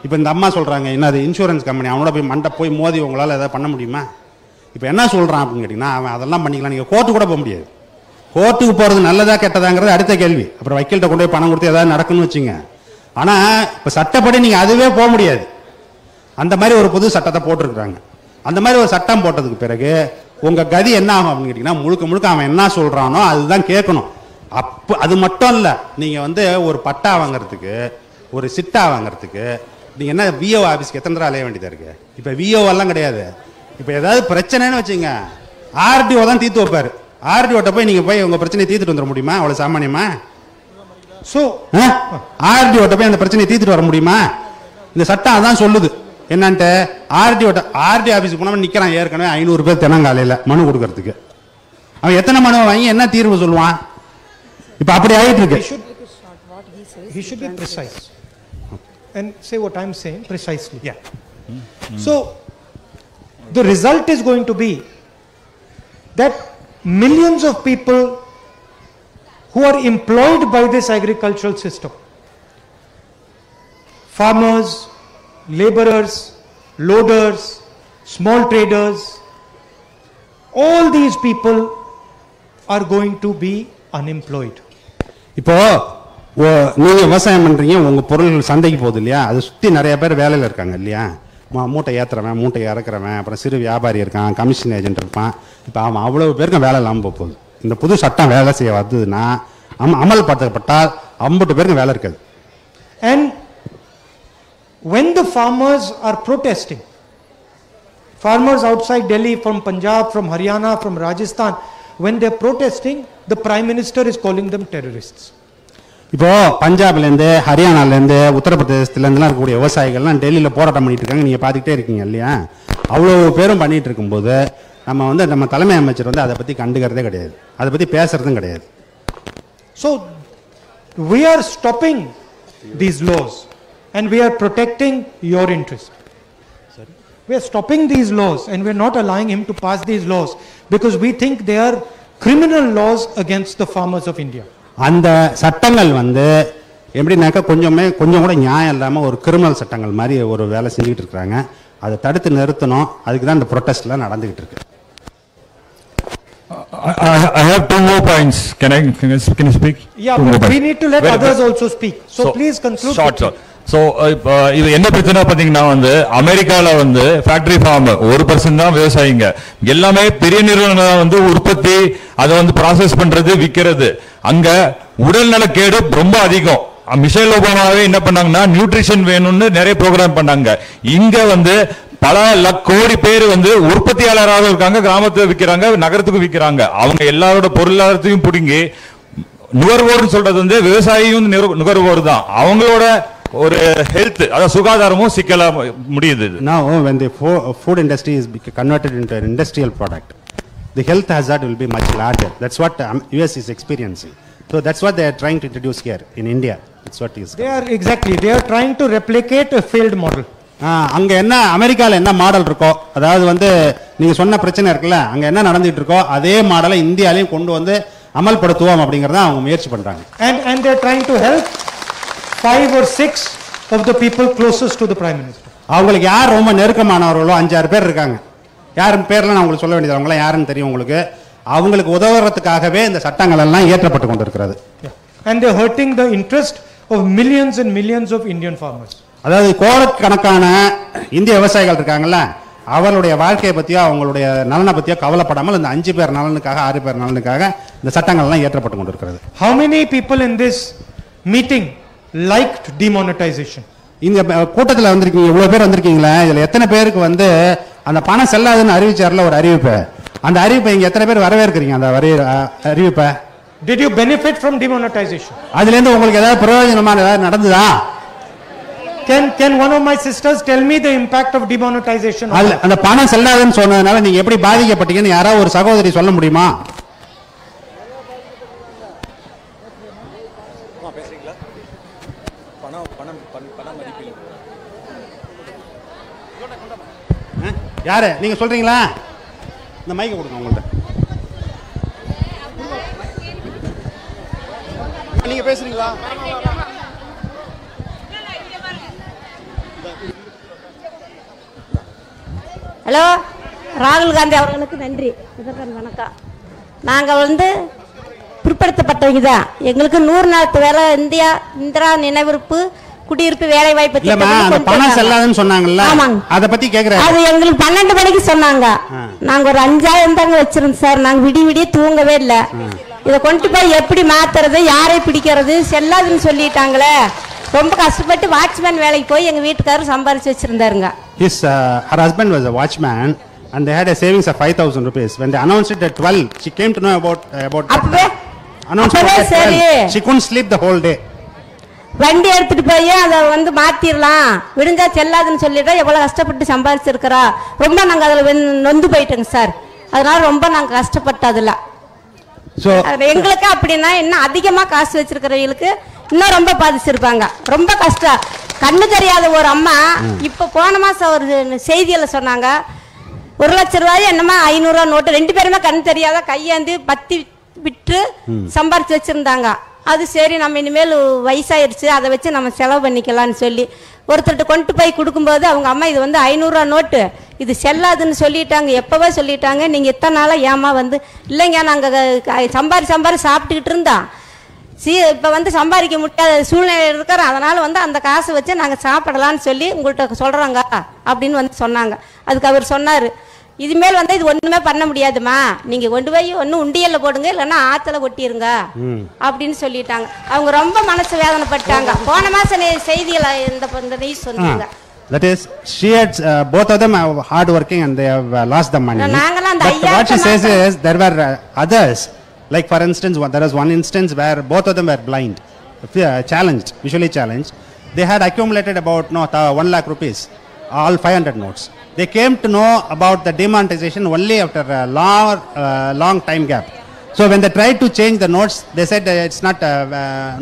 இப்போ இந்த அம்மா சொல்கிறாங்க, என்ன அது இன்சூரன்ஸ் கம்பெனி, அவனோட போய் மண்டை போய் மோதி உங்களால் எதாவது பண்ண முடியுமா? இப்போ என்ன சொல்கிறான் அப்படின்னு கேட்டிங்கன்னா, அவன் அதெல்லாம் பண்ணிக்கலாம், நீங்கள் கோர்ட்டு கூட போக முடியாது. கோர்ட்டுக்கு போகிறது நல்லதா கெட்டதாங்கிறது அடுத்த கேள்வி. அப்புறம் வக்கீல்கிட்ட கொண்டு போய் பணம் கொடுத்து ஏதாவது நடக்குன்னு வச்சுங்க. ஆனால் இப்போ சட்டப்படி நீங்கள் அதுவே போக முடியாது. அந்த மாதிரி ஒரு புது சட்டத்தை போட்டிருக்கிறாங்க. அந்த மாதிரி ஒரு சட்டம் போட்டதுக்கு பிறகு உங்கள் கதி என்ன ஆகும் அப்படின்னு கேட்டிங்கன்னா, முழுக்க முழுக்க அவன் என்ன சொல்கிறானோ அதுதான் கேட்கணும். அப்போ அது மட்டும் இல்லை, நீங்கள் ஒரு பட்டா வாங்கிறதுக்கு, ஒரு சிட்டா வாங்கிறதுக்கு நீங்கள் என்ன விஓ ஆஃபீஸ்க்கு எத்தனை தடவை அலைய வேண்டியதாக இருக்குது? இப்போ விஓவெல்லாம் கிடையாது. இப்போ ஏதாவது பிரச்சனைன்னு வச்சுங்க, ஆர்டிஓ தான் தீர்த்து வைப்பார். ஆர்டிஓட்ட போய் நீங்கள் போய் உங்கள் பிரச்சனையை தீர்த்துட்டு வந்துட முடியுமா? அவ்வளோ சாமானியமா? ஸோ ஆர்டிஓட்ட போய் அந்த பிரச்சனையை தீர்த்துட்டு வர முடியுமா? இந்த சட்டம் அதான் சொல்லுது. என்னன்ட்டு ஆர்டிஓ ஆஃபீஸுக்கு போனால் நிற்கிறான், ஏற்கனவே 500 பேர் தினங்காலையில் மனு கொடுக்கறதுக்கு. அவன் எத்தனை மனு வாங்கி என்ன தீர்வு சொல்லுவான்? இப்போ அப்படி ஆகிட்டு இருக்கு. He should be precise and say what I'm saying precisely. Yeah. So the result is going to be that millions of people who are employed by this agricultural system, farmers, laborers, loaders, small traders, all these people are going to be unemployed. இப்போ நீங்க விவசாயம் பண்றீங்க, உங்க பொருள் சந்தைக்கு போகுது இல்லையா, அதை சுற்றி நிறைய பேர் வேலையில் இருக்காங்க இல்லையா? மூட்டை ஏற்றுறவன், மூட்டை இறக்குறவன், அப்புறம் சிறு வியாபாரி இருக்கான், கமிஷன் ஏஜென்ட் இருப்பான். இப்போ அவன் அவ்வளவு பேருக்கும் வேலை இல்லாமல் போகுது. இந்த புது சட்டம் வேலை செய்ய வந்ததுன்னா, அமல்படுத்தப்பட்டால் 50 பேருக்கு வேலை இருக்காது. And when the farmers are protesting, farmers outside Delhi, from Punjab, from Haryana, from Rajasthan, when they're protesting, the Prime Minister is calling them terrorists. இப்போ பஞ்சாப்லேருந்து, ஹரியானாலேருந்து, உத்தரப்பிரதேசத்துலேருந்துலாம் இருக்கக்கூடிய விவசாயிகள்லாம் டெல்லியில் போராட்டம் பண்ணிட்டு இருக்காங்க. நீங்கள் பார்த்துக்கிட்டே இருக்கீங்க இல்லையா? அவ்வளோ பேரும் பண்ணிட்டு இருக்கும்போது நம்ம தலைமை அமைச்சர் அதை பற்றி கண்டுக்கிறதே கிடையாது, அதை பற்றி பேசுறதும் கிடையாது. So we are stopping these laws and we are protecting your interest. We are stopping these laws and we are not allowing him to pass these laws because we think they are criminal laws against the farmers of India. அந்த சட்டங்கள் எப்படின்னாக்கா கொஞ்சம் கூட நியாயம் இல்லாமல் ஒரு criminal சட்டங்கள் மாதிரி ஒரு வேலை செஞ்சுக்கிட்டு இருக்கிறாங்க. அதை தடுத்து நிறுத்தணும். அதுக்கு தான் இந்த ப்ரொட்டஸ்ட்லாம் நடந்துகிட்டு இருக்கு. I have 2 more points. Can you speak? Yeah, but we need to let others also speak. So please conclude. Short. So இது என்ன பிரச்சனை பாத்தீங்கன்னா அமெரிக்கால ஃபேக்டரி ஃபார்ம் 1% தான் விவசாயிங்க. எல்லாமே பெரிய நிறுவனங்கள் உற்பத்தி, அதை ப்ராசஸ் பண்றது, விற்கிறது. அங்க உடல் நலக்கேடு ரொம்ப அதிகம். மிஷேல் ஒபாமாவே என்ன பண்ணாங்கன்னா நியூட்ரிஷன் வேணும்னு நிறைய ப்ரோக்ராம் பண்ணாங்க. இங்க பல கோடி பேர் உற்பத்தியாளராக இருக்காங்க, கிராமத்துல விற்கிறாங்க, நகரத்துக்கு விற்கிறாங்க. அவங்க எல்லாரோட பொருளாதாரத்தையும் பிடுங்கி நுகர்வோர்னு சொல்றது விவசாயியும் நுகர்வோர் தான். அவங்களோட ஒரு ஹெல்த், அதாவது சுகாதாரமும் சிக்கலா முடியுது. Now when the food industry is converted into an industrial product, the health hazard will be much larger. That's what US is experiencing. So that's what they are trying to introduce here in India. That's what is. They are trying to replicate a failed model. அங்க என்ன அமெரிக்கால என்ன model இருக்கோ, அதாவது நீங்க சொன்ன பிரச்சனை இருக்குல்ல, அங்க என்ன நடந்துட்டு இருக்கோ அதே மாடலை இந்தியாலயும் கொண்டு அமல்படுத்துவோம் அப்படிங்கறத அவங்க முயற்சி பண்றாங்க. And they are trying to help 5 or 6 of the people closest to the Prime Minister. அவங்களுக்கு யார் ரொம்ப நெருக்கமானவர்களோ 5-6 பேர் இருக்காங்க. யாரும் பேர்லாம் நான் உங்களுக்கு சொல்ல வேண்டியது, அவங்களாம் யாருன்னு தெரியும் உங்களுக்கு. அவங்களுக்கு உதவுறதுக்காகவே இந்த சட்டங்கள் எல்லாம் இயற்றப்பட்டு கொண்டிருக்கிறது. And they are hurting the interest of millions and millions of Indian farmers. அதாவது கோடிக்கணக்கான இந்திய விவசாயிகள் இருக்காங்கல்ல, அவர்களுடைய வாழ்க்கையை பத்தியோ அவங்களுடைய நலனை பத்தியோ கவலைப்படாமல் இந்த 5 பேர் நலனுக்காக 6 பேர் நலனுக்காக இந்த சட்டங்கள் எல்லாம் இயற்றப்பட்டு கொண்டிருக்கிறது. How many people in this meeting liked demonetization? இந்த கூட்டத்தில் வந்திருக்கீங்க, இவ்வளவு பேர் வந்திருக்கீங்களா, இதுல எத்தனை பேருக்கு வந்து அந்த பணம் செல்லாதுன்னு அறிவிச்சார்ல ஒரு அறிவிப்பு, அந்த அறிவிப்பை இங்க எத்தனை பேர் வரவேற்கிறீங்க? அந்த அறிவிப்பை Did you benefit from demonetization? அதுல இருந்து உங்களுக்கு ஏதாவது பிரயோஜனமான ஏதாவது நடந்ததா? Can one of my sisters tell me the impact of demonetization? அந்த பணம் செல்லாதுன்னு சொன்னதுனால நீங்க எப்படி பாதிக்கப்பட்டீங்கன்னு யாராவது ஒரு சகோதரி சொல்ல முடியுமா? யாரு நீங்க சொல்றீங்களா? இந்த மைக்க கொடுங்க உங்கள்ட்ட. நீங்க பேசுறீங்களா? ஹலோ, ராகுல் காந்தி அவர்களுக்கு நன்றி. வணக்கம். நாங்கள் வந்து பிற்படுத்தப்பட்டவங்க தான். எங்களுக்கு 100 நாள் வேலை இந்திரா நினைவிருப்பு குடியிருப்பு வேலை வாய்ப்பு பணம் செல்லாதுன்னு சொன்னாங்கல்ல, அத பத்தி கேக்குறேன். அது எங்களுக்கு 12 மணிக்கு சொன்னாங்க. நாங்க ஒரு 5000 தாங்க வச்சிருந்தோம் சார். நாங்க விடிய தூங்கவே இல்லை. இதை கொண்டு போய் எப்படி மாத்துறது, யாரை பிடிக்கிறது, செல்லாதுன்னு சொல்லிட்டாங்களே. ரொம்ப கஷ்டப்பட்டு வாட்ச்மேன் வேலைக்கு போய் எங்க வீட்டுக்காரர் சம்பாரிச்சு வச்சிருந்தாருங்க. Her husband was a watchman and they had a savings of 5,000 rupees. When they announced it at 12, she came to know about announcement at 12. She couldn't sleep the whole day. வண்டி எடுத்துட்டு போய் அதை வந்து மாத்திரலாம், விடுஞ்சா செல்லாதுன்னு சொல்லிட்டா எவ்வளவு கஷ்டப்பட்டு சம்பாதிச்சிருக்கிறா. ரொம்ப நாங்க அதுல நொந்து போயிட்டோங்க சார். அதனால ரொம்ப நாங்க கஷ்டப்பட்டதுல. எங்களுக்கு அப்படின்னா இன்னும் அதிகமா காசு வச்சிருக்கிறவங்களுக்கு இன்னும் ரொம்ப பாதிச்சிருப்பாங்க. ரொம்ப கஷ்டம். கண்ணு தெரியாத ஒரு அம்மா இப்ப போன மாசம் ஒரு செய்தியில சொன்னாங்க, 1 லட்சம் ரூபாய் என்னமா 500 ரூபாய் நோட்டு 2 பேருமே கண்ணு தெரியாத கையாந்து பத்தி விட்டு சம்பாரிச்சு வச்சிருந்தாங்க. அது சரி, நம்ம இனிமேல் வயசாயிருச்சு, அதை வச்சு நம்ம செலவு பண்ணிக்கலாம்னு சொல்லி ஒருத்தர்கிட்ட கொண்டு போய் கொடுக்கும்போது அவங்க அம்மா இது வந்து 500 ரூபா நோட்டு, இது செல்லாதுன்னு சொல்லிட்டாங்க. எப்பவே சொல்லிட்டாங்க. நீங்க இத்தனை நாளா ஏமா வந்து இல்லைங்க, நாங்க சம்பாரி சாப்பிட்டுக்கிட்டு இருந்தோம். இப்ப வந்து சம்பாதிக்க முடியாத சூழ்நிலை இருக்கிறோம். அதனால வந்து அந்த காசை வச்சு நாங்க சாப்பிடலாம்னு சொல்லி உங்கள்கிட்ட சொல்றாங்க அப்படின்னு வந்து சொன்னாங்க. அதுக்கு அவர் சொன்னாரு, இதுமேல் வந்து இது ஒண்ணுமே பண்ண முடியாதுமா, நீங்க கொண்டு போய் ஒன்னும் உண்டியல்ல போடுங்க, இல்லைன்னா ஆத்துல கொட்டிருங்க அப்படின்னு சொல்லிட்டாங்க. அவங்க ரொம்ப மனசு வேதனைப்பட்டாங்க. போன மாசம் செய்தியில இந்த நியூஸ் சொன்னாங்க. That is, she had both of them are hard working and they have lost the money. But what she says is there were others, like for instance there was one instance where both of them were blind, challenged, visually challenged. They had accumulated about 1 lakh rupees, all 500 notes. They came to know about the demonetization only after a long time gap. So when they tried to change the notes, they said it's not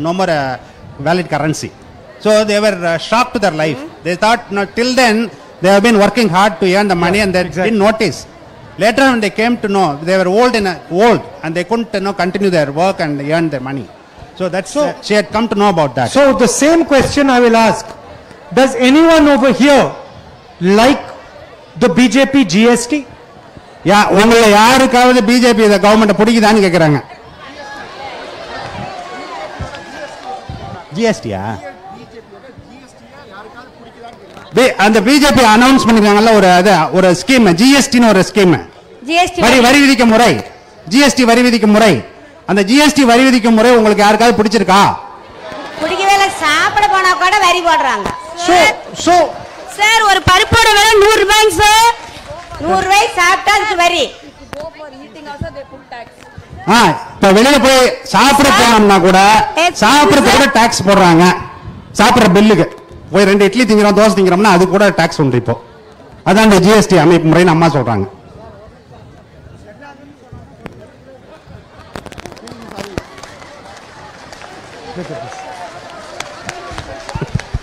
no more a valid currency. So they were shocked to their life. They thought, till then they have been working hard to earn the money and they didn't notice. Later when they came to know, they were old and they couldn't continue their work and earn their money. So that's she had come to know about that. So the same question I will ask, does anyone over here like the BJP GST? உங்களை யாருக்காவது BJP இந்த government பிடிக்குதான்னு கேக்குறாங்க. GST அந்த BJP announce பண்ணிருக்காங்கல்ல ஒரு scheme, GST ன்னு ஒரு scheme, வரி விதிக்கும் முறை, GST வரி விதிக்கும் முறை. அந்த GST வரி விதிக்கும் முறை உங்களுக்கு யாருக்காவது பிடிச்சிருக்கா? பிடிக்கவே இல்ல. சாப்பிட போனா கூட வரி போடுறாங்க. So சார், ஒரு பருப்போட விலை 100 ரூபாய்ங்க சார். 100 ரூபாய் சாப்பிட்டா அதுக்கு வரி. இப்ப வெளியில போய் சாப்பிட போனோம்னா கூட சாப்பிடறதுக்கு டாக்ஸ் போடுறாங்க. சாப்பிடுற பில்லுக்கு போய் 2 இட்லி திங்கிறோம், தோசை திங்கிறோம்னா அது கூட டாக்ஸ் உண்டு. இப்போ அதான் இந்த GST அமைப்பு முறைன்னு அம்மா சொல்றாங்க.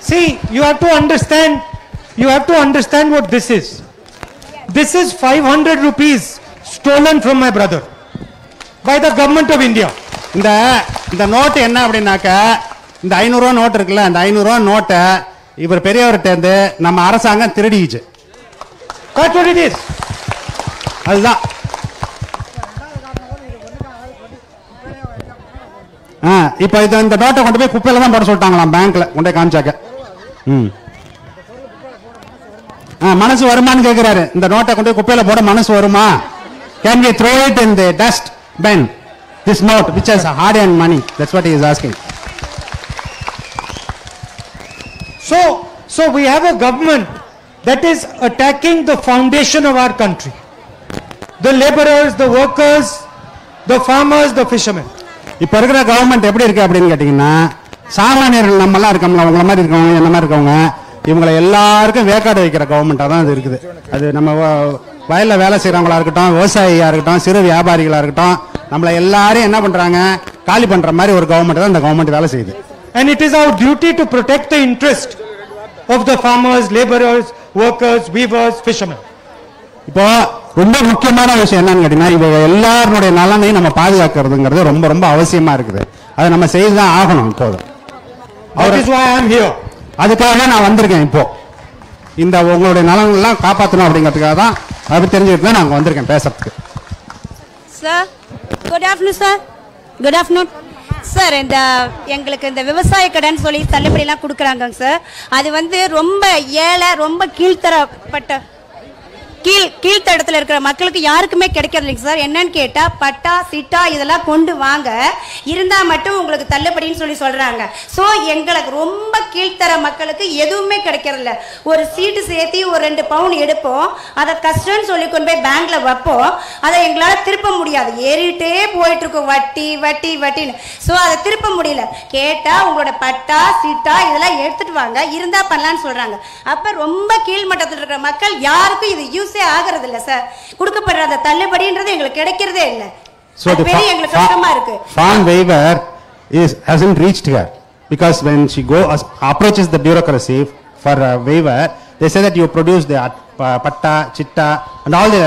See, you have to understand what this is. This is 500 rupees stolen from my brother by the government of India. இந்த நோட்டு என்ன அப்படின்னாக்க, இந்த 500 ரூபா நோட்டு இருக்குல்ல, அந்த 500 ரூபா நோட்டை இவர் பெரியவர்கிட்ட நம்ம அரசாங்கம் திருடிச்சு. அதுதான் இப்போ இந்த நோட்டை கொண்டு போய் குப்பையில தான் போட சொல்லிட்டாங்களாம் பேங்க்ல கொண்டே காமிச்சாக்க. மனசு வருமானு கேட்கிறாரு. இந்த நோட்டை கொண்டு போய் குப்பையில போட மனசு வருமா? Can we throw it in the dust bin this note which has hard earned money? That's what he is asking. So we have a government that is attacking the foundation of our country, the laborers, the workers, the farmers, the fishermen. இப்ப இருக்கிற government எப்படி இருக்கு அப்படின்னு கேட்டீங்கன்னா, சாமானியர்கள் நம்ம எல்லாம் இருக்கோம்ல, உங்களை மாதிரி இருக்கவங்க என்ன மாதிரி இருக்கவங்க, இவங்களை எல்லாருக்கும் வேக்காடு வைக்கிற கவர்மெண்டா தான் அது இருக்குது. அது நம்ம வயல்ல வேலை செய்யறவங்களா இருக்கட்டும், விவசாயியா இருக்கட்டும், சிறு வியாபாரிகளா இருக்கட்டும், நம்மள எல்லாரையும் என்ன பண்றாங்க, காலி பண்ற மாதிரி ஒரு கவர்மெண்ட் தான் இந்த கவர்மெண்ட் வேலை செய்யுது. And it is our duty to protect the interest of the farmers, laborers, workers, weavers, fishermen. இப்போ ரொம்ப முக்கியமான விஷயம் என்னன்னு கேட்டீங்கன்னா, இவங்க எல்லாருடைய நலனையும் நம்ம பாதுகாக்கிறதுங்கிறது ரொம்ப ரொம்ப அவசியமா இருக்குது. அதை நம்ம செய்துதான் ஆகணும். இப்போது அதுக்காக நான் வந்திருக்கேன். இப்போ இந்த உங்களுடைய நலன்கள்லாம் காப்பாற்றணும் அப்படிங்கிறதுக்காக தான் அதை தெரிஞ்சுக்கிட்டு தான் நாங்கள் வந்திருக்கேன் பேசுறதுக்கு. Sir good afternoon sir. Good afternoon sir. இந்த எங்களுக்கு இந்த விவசாய கடன் சொல்லி தள்ளுபடிலாம் கொடுக்குறாங்க சார். அது வந்து ரொம்ப ஏழை, ரொம்ப கீழ்த்தரப்பட்ட கீழ்த்தடத்தில் இருக்கிற மக்களுக்கு யாருக்குமே கிடைக்கிறது இல்லைங்க சார். என்னன்னு கேட்டா பட்டா சிட்டா இதெல்லாம் கொண்டு வாங்க, இருந்தா மட்டும் உங்களுக்கு தள்ளுபடின்னு சொல்லி சொல்றாங்க. ஸோ எங்களுக்கு ரொம்ப கீழ்த்தர மக்களுக்கு எதுவுமே கிடைக்கிறது இல்லை. ஒரு சீட்டு சேர்த்து ஒரு 2 பவுன் எடுப்போம், அதை கஷ்டம்னு சொல்லி கொண்டு போய் பேங்க்ல வைப்போம், அதை எங்களால் திருப்ப முடியாது. ஏறிட்டே போயிட்டு இருக்கோம் வட்டி வட்டி வட்டின்னு. ஸோ அதை திருப்ப முடியல. கேட்டா உங்களோட பட்டா சிட்டா இதெல்லாம் எடுத்துட்டு வாங்க, இருந்தா பண்ணலான்னு சொல்றாங்க. அப்ப ரொம்ப கீழ்மட்டத்தில் இருக்கிற மக்கள் யாருக்கும் இது யூஸ் ஆகிறது இல்ல சார். கொடுக்கப்படுற அந்த தள்ளுபடின்றது எங்களுக்கு கிடைக்கிறதே இல்ல. So the farm waiver hasn't reached her because when she approaches the bureaucracy for a waiver, they say that you produce the patta, chitta and all the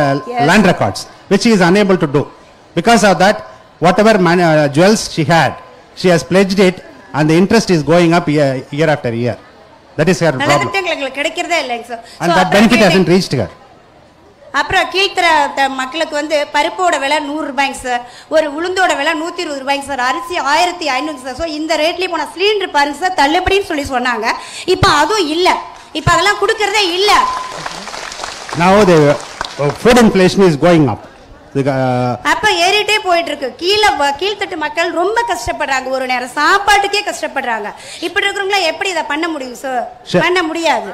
land records, which she is unable to do. Because of that, whatever jewels she had, she has pledged it and the interest is going up year after year. That is her problem. And that benefit hasn't reached her. அப்புறம் கீழ்த்தர மக்களுக்கு வந்து பருப்போட விலை 100 ரூபாய்ங்க sir, ஒரு உளுந்தோட விலை 120 ரூபாய்ங்க sir, அரிசி 1500 sir. So இந்த ரேட்லேயே போன சிலிண்டர் பாருங்க சார் தள்ளுபடின்னு சொல்லி சொன்னாங்க. இப்போ அதுவும் இல்லை, இப்போ அதெல்லாம் கொடுக்கறதே இல்லை. Now the food inflation is going up. அப்ப ஏறிட்டே போயிட்டு இருக்கு. கீழ்த்தட்டு மக்கள் ரொம்ப கஷ்டப்படுறாங்க, ஒரு நேரம் சாப்பாட்டுக்கே கஷ்டப்படுறாங்க. இப்படி இருக்கிறவங்கள எப்படி இதை பண்ண முடியும் சார்? பண்ண முடியாது.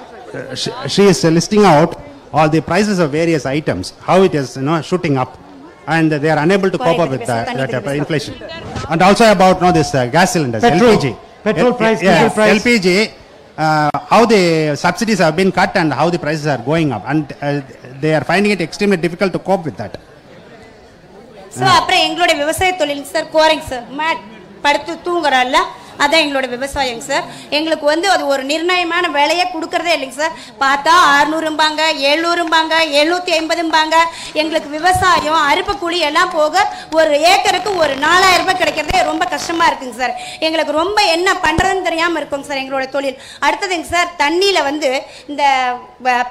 She is listing out all the prices of various items, how it is shooting up, and they are unable to cope up with that inflation. And also about this gas cylinders, petrol price, LPG, how the subsidies have been cut and how the prices are going up, and they are finding it extremely difficult to cope with that. So அப்புறம் எங்களோட விவசாய தொழில் sir கோரிங் sir, mat படுத்து தூங்குறல்ல அதான் எங்களோட விவசாயம் sir. எங்களுக்கு வந்து அது ஒரு நிர்ணயமான விலையை கொடுக்கறதே இல்லைங்க சார். பார்த்தா 600 700 750 எங்களுக்கு விவசாயம் அறுப்பு கூலி எல்லாம் போக ஒரு ஏக்கருக்கு ஒரு 4000 ரூபாய் கிடைக்கிறதே ரொம்ப கஷ்டமா இருக்குங்க சார். எங்களுக்கு ரொம்ப என்ன பண்றதுன்னு தெரியாம இருக்குங்க சார் எங்களோட தொழில். அடுத்ததுங்க சார், தண்ணியில வந்து இந்த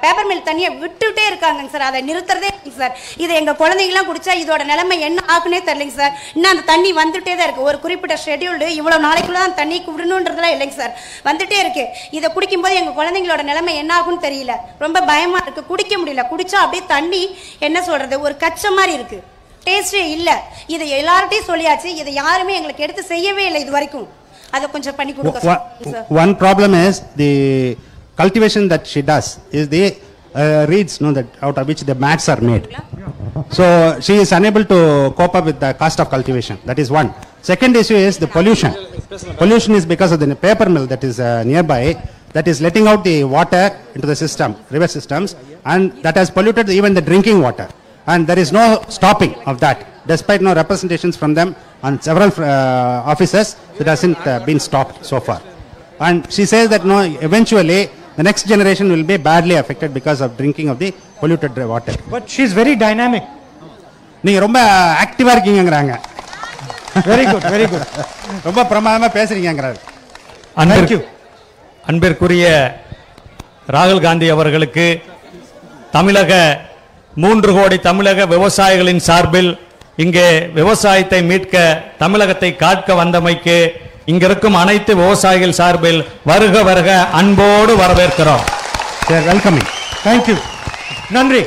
பேப்பர் மில் தண்ணியை விட்டுட்டே இருக்காங்க சார், அதை நிறுத்துறதே இல்லைங்க சார். இது எங்க குழந்தைங்களாம் குடிச்சா இதோட நிலைமை என்ன ஆகுனே தெரியலைங்க சார். இன்னும் அந்த தண்ணி வந்துட்டே தான் இருக்கு. ஒரு குறிப்பிட்ட ஷெட்யூல்டு இவ்வளவு நாளைக்குள்ள தண்ணி விடணுன்றதுலாம் இல்லைங்க சார், வந்துட்டே இருக்கு. இதை குடிக்கும்போது எங்க குழந்தைங்களோட நிலைமை என்ன ஆகும்னு தெரியல, ரொம்ப பயமா இருக்கு. குடிக்க முடியல, குடிச்சா அப்படியே தண்ணி என்ன சொல்றது ஒரு கச்ச மாதிரி இருக்கு, டேஸ்டே இல்ல. இதை எல்லார்ட்டையும் சொல்லியாச்சு, இதை யாருமே எங்களுக்கு எடுத்து செய்யவே இல்லை இது வரைக்கும். அதை கொஞ்சம் பண்ணி கொடுங்க. One problem is the cultivation that she does is the reeds that out of which the mats are made. So she is unable to cope up with the cost of cultivation. That is one. Second issue is the pollution. Pollution is because of the paper mill that is nearby, that is letting out the water into the system, river systems, and that has polluted even the drinking water. And there is no stopping of that, despite no representations from them on several offices. That hasn't been stopped so far. And she says that no, eventually the next generation will be badly affected because of drinking of the polluted water. But she is very dynamic. நீங்க ரொம்ப ஆக்டிவா இருக்கீங்கங்கறாங்க. Very good, very good. ரொம்ப பிரமாதமா பேசுறீங்கங்கறாரு. அன்பிற்குரிய ராகுல் காந்தி அவர்களுக்கு தமிழக 3 கோடி தமிழக விவசாயிகளின் சார்பில் இங்கே விவசாயத்தை மீட்க தமிழகத்தை காக்க வந்தமைக்கு இங்கிருக்கும் அனைத்து விவசாயிகள் சார்பில் வருக வருக அன்போடு வரவேற்கிறோம். வெல்கமிங். தேங்க்யூ. நன்றி.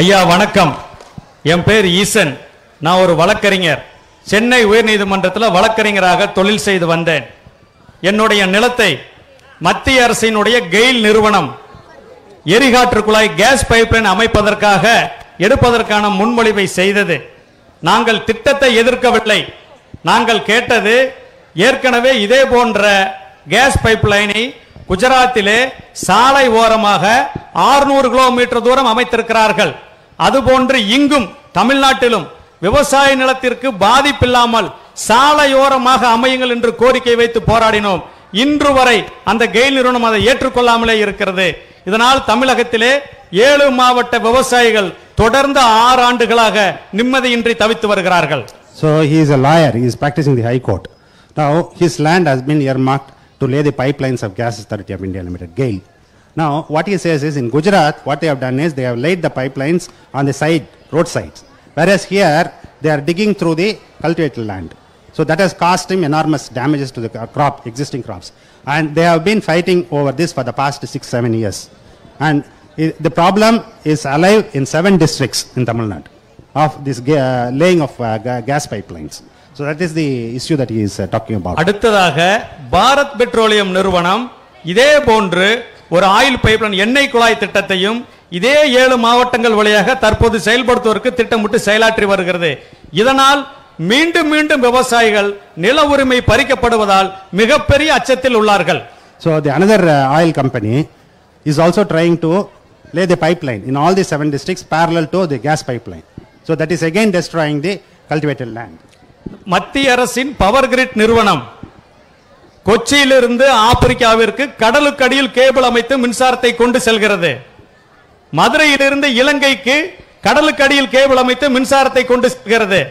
ஐயா வணக்கம். என் பேர் ஈசன். நான் ஒரு வழக்கறிஞர். சென்னை உயர்நீதிமன்றத்தில் வழக்கறிஞராக தொழில் செய்து வந்தேன். என்னுடைய நிலத்தை மத்திய அரசினுடைய கெயில் நிறுவனம் எரிகாற்று குழாய் கேஸ் பைப்லைன் அமைப்பதற்காக எடுப்பதற்கான முன்மொழிவை செய்தது. நாங்கள் திட்டத்தை எதிர்க்கவில்லை. நாங்கள் கேட்டது ஏற்கனவே இதே போன்ற கேஸ் பைப்லைனை குஜராத்திலே சாலை ஓரமாக 600 கிலோமீட்டர் தூரம் அமைத்திருக்கிறார்கள். அதுபோன்று இங்கும் தமிழ்நாட்டிலும் விவசாய நிலத்திற்கு பாதிப்பில்லாமல் சாலையோரமாக அமையுங்கள் என்று கோரிக்கை வைத்து போராடினோம். இன்று வரை அந்த கெயில் நிறுவனம் அதை ஏற்றுக்கொள்ளாமலே இருக்கிறது. இதனால் தமிழகத்திலே 7 மாவட்ட விவசாயிகள் தொடர்ந்து 6 ஆண்டுகளாக நிம்மதியின்றி தவித்து வருகிறார்கள். So he is a lawyer. He is practicing the High Court. Now his land has been earmarked to lay the pipelines of Gas Authority of India Limited, GAIL. Now what he says is in Gujarat what they have done is they have laid the pipelines on the side, roadsides. Whereas here they are digging through the cultivated land. So that has caused him enormous damages to the existing crops. And they have been fighting over this for the past 6-7 years. And the problem is alive in 7 districts in Tamil Nadu of this laying of gas pipelines. So that is the issue that he is talking about. அடுத்ததாக Bharat petroleum நிறுவனம் இதே போன்று ஒரு oil pipeline எண்ணெய் குழாய் திட்டத்தையும் இதே 7 மாவட்டங்கள் வழியாக தற்போது செயல்படுத்துவதற்கு திட்டமிட்டு செயலாற்றி வருகிறது. இதனால் மீண்டும் மீண்டும் விவசாயிகள் நில உரிமை பறிக்கப்படுவதால் மிகப்பெரிய அச்சத்தில் உள்ளார்கள். So the another oil company is also trying to lay the pipeline in all the 7 districts parallel to the gas pipeline. So that is again destroying the cultivated land. மத்திய அரசின் பவர் கிரிட் நிறுவனம் கொச்சியிலிருந்து ஆப்பிரிக்காவிற்கு கடலுக்கடியில் cable அமைத்து மின்சாரத்தை கொண்டு செல்கிறது. மதுரையிலிருந்து இலங்கைக்கு கடலுக்கடியில் cable அமைத்து மின்சாரத்தை கொண்டு செல்கிறது.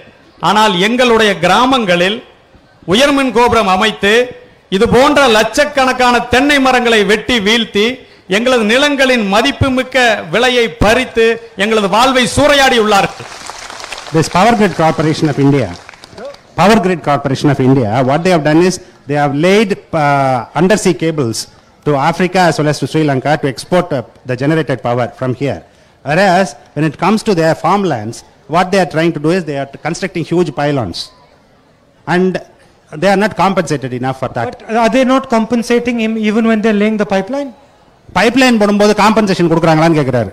ஆனால் எங்களுடைய கிராமங்களில் உயர்மின் கோபுரம் அமைத்து இது போன்ற லட்சக்கணக்கான தென்னை மரங்களை வெட்டி வீழ்த்தி எங்களது நிலங்களின் மதிப்புமிக்க விலையை பறித்து எங்களது வாழ்வை சூறையாடி உள்ளார்கள். This Power Grid Corporation of India, what they have done is they have laid undersea cables to Africa as well as to Sri Lanka to export the generated power from here. Whereas when it comes to their farmlands, what they are trying to do is they are constructing huge pylons. And they are not compensated enough for that. But are they not compensating him even when they are laying the pipeline? Pipeline போடும்போது compensation கொடுக்கறாங்களான்னு கேக்குறாரு.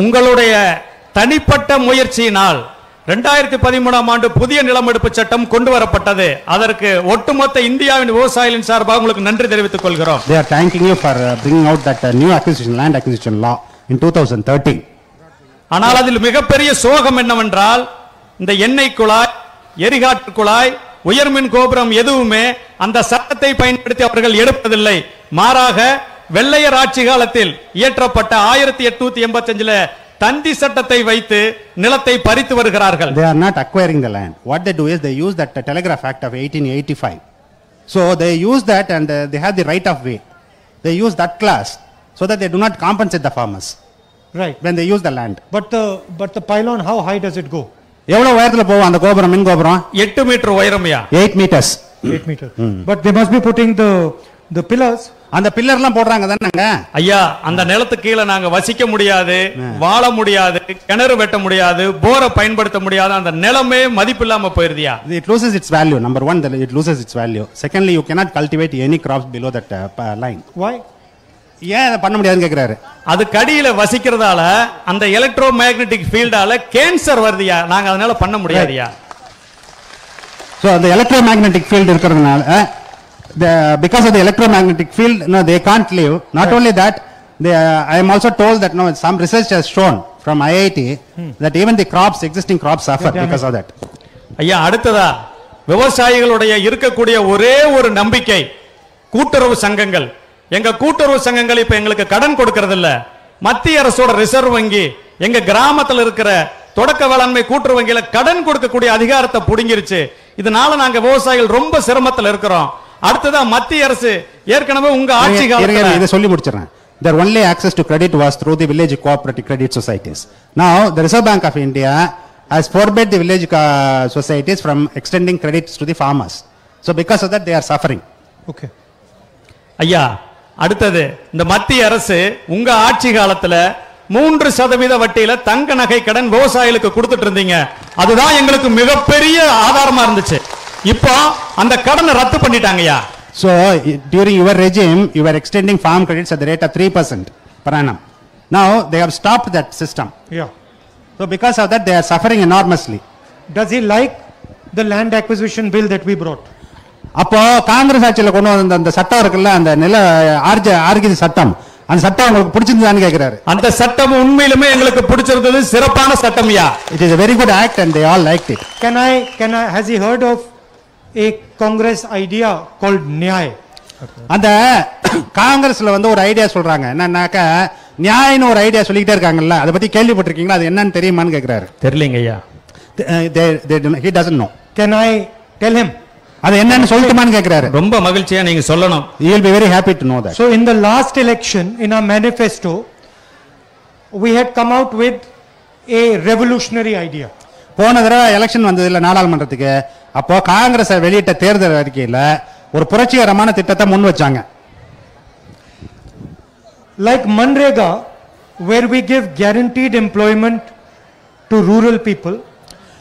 உங்களுடைய தனிப்பட்ட முயற்சியினால் 2013ஆம் ஆண்டு புதிய நிலமெடுப்பு சட்டம் கொண்டு வரப்பட்டது. அதற்கு ஒட்டுமொத்த இந்தியாவின் விவசாயிகளின் சார்பாக உங்களுக்கு நன்றி தெரிவித்துக் கொள்கிறோம். They are thanking you for bringing out that new land acquisition law in 2013. ஆனால் அதில் மிகப்பெரிய சோகம் என்னவென்றால் இந்த எண்ணெய் குழாய், எரிகாற்று குழாய், உயர்மின் கோபுரம் எதுவுமே அந்த சட்டத்தை பயன்படுத்தி அவர்கள் எடுப்பதில்லை. மாறாக வெள்ளையர் ஆட்சி காலத்தில் இயற்றப்பட்ட 1885 தந்தி சட்டத்தை வைத்து நிலத்தை பறித்து வருகிறார்கள். They are not acquiring the land. What they do is they use that Telegraph Act of 1885. So they use that and they have the right of way. They use that class so that they do not compensate the farmers. Right. When they use the land. But the pylon, how high does it go? எவ்வளவு உயரத்துல போகும் அந்த கோபுரம், மின் கோபுரம்? 8 metre உயரம்யா. 8 meters. 8 meters. But they must be putting the pillars. அந்த பில்லர்லாம் போடுறாங்க தானங்க ஐயா. அந்த நிலத்துக்கு கீழே நாங்க வசிக்க முடியாது, வாழ முடியாது, கிணறு வெட்ட முடியாது, போரை பயன்படுத்த முடியாது. அந்த நிலமே மதிப்பில்லாம போயிருதியா. It loses its value. Number one, it loses its value. Secondly, you cannot cultivate any crops below that line. Why? ஏன் பண்ண முடியாதுன்னு கேக்குறாரு. அது கடியில வசிக்கிறதால அந்த எலக்ட்ரோ மேக்னெட்டிக் ஃபீல்டால கேன்சர் வருதியா. நாங்க அதனால பண்ண முடியாதியா. So அந்த electromagnetic field இருக்கிறதுனால because of the electromagnetic field, no, they can't live. Not only that, I am also told that some research has shown from IIT that even the existing crops suffer because of that. ஐயா, அடுத்ததா விவசாயிகளுடைய இருக்கக்கூடிய ஒரே ஒரு நம்பிக்கை கூட்டுறவு சங்கங்கள். எங்க கூட்டுறவு சங்கங்கள் இப்ப எங்களுக்கு கடன் கொடுக்கிறது இல்ல. மத்திய அரசோட ரிசர்வ் வங்கி எங்க கிராமத்தில் இருக்கிற தொடக்க வேளாண்மை கூட்டுறவு வங்கியில கடன் கொடுக்கக்கூடிய அதிகாரத்தை புடுங்கிருச்சு. இதனால நாங்க விவசாயிகள் ரொம்ப சிரமத்தில் இருக்கிறோம். அடுத்ததா மத்திய அரசு ஏற்கனவே உங்க ஆட்சி காலத்துல இதை சொல்லி முடிச்சிடறேன். their only access to credit was through the village cooperative credit societies. Now, the Reserve Bank of India has forbade the village societies from extending credits to the farmers. So, because of that, they are suffering. Okay. ஐயா அடுத்தது இந்த மத்திய அரசு உங்க ஆட்சி காலத்துல 3% வட்டியில தங்க நகை கடன் விவசாயிகளுக்கு கொடுத்துட்டு இருந்தீங்க. அதுதான் எங்களுக்கு மிகப்பெரிய ஆதாரமா இருந்துச்சு. இப்போ அந்த கடனை ரத்து பண்ணிட்டாங்கய்யா. So, during your regime, you were extending farm credits at the rate of 3% per annum. Now, they have stopped that system. Yeah. So, because of that, they are suffering enormously. Does he like the land acquisition bill that we brought? அப்போ காங்கிரஸ் ஆட்சியில் கொண்டு வந்த அந்த சட்டம் இருக்குல்ல, அந்த நில ஆர்கித சட்டம், அந்த சட்டம் உங்களுக்கு பிடிச்சிருந்தான்னு கேட்கிறாரு. அந்த சட்டம் உண்மையிலுமே எங்களுக்கு பிடிச்சிருந்தது, சிறப்பான சட்டம்யா. It is a very good act and they all liked it. Has he heard of a Congress idea called Nyay? அந்த காங்கிரஸ்ல வந்து ஒரு ஐடியா சொல்றாங்க. என்னன்னாக்க நியாயன்னு ஒரு ஐடியா சொல்லிக்கிட்டே இருக்காங்கல்ல, அதை பத்தி கேள்விப்பட்டிருக்கீங்களா? அது என்னன்னு தெரியுமான்னு கேட்கிறாரு. தெரியலங்க ஐயா. He doesn't know. Can I tell him? அது என்னன்னு சொல்லட்டுமான்னு கேட்கிறாரு. ரொம்ப மகிழ்ச்சியா நீங்க சொல்லணும். He will be very happy to know that. So in the last election, in our manifesto, we had come out with a revolutionary idea. போன தடவை election வந்ததுல நாடாளுமன்றத்துக்கு, அப்போ காங்கிரஸ் வெளியிட்ட தேர்தல் அறிக்கையில ஒரு புரட்சிகரமான திட்டத்தை முன் வச்சாங்க. Like Manrega, where we give guaranteed employment to rural people,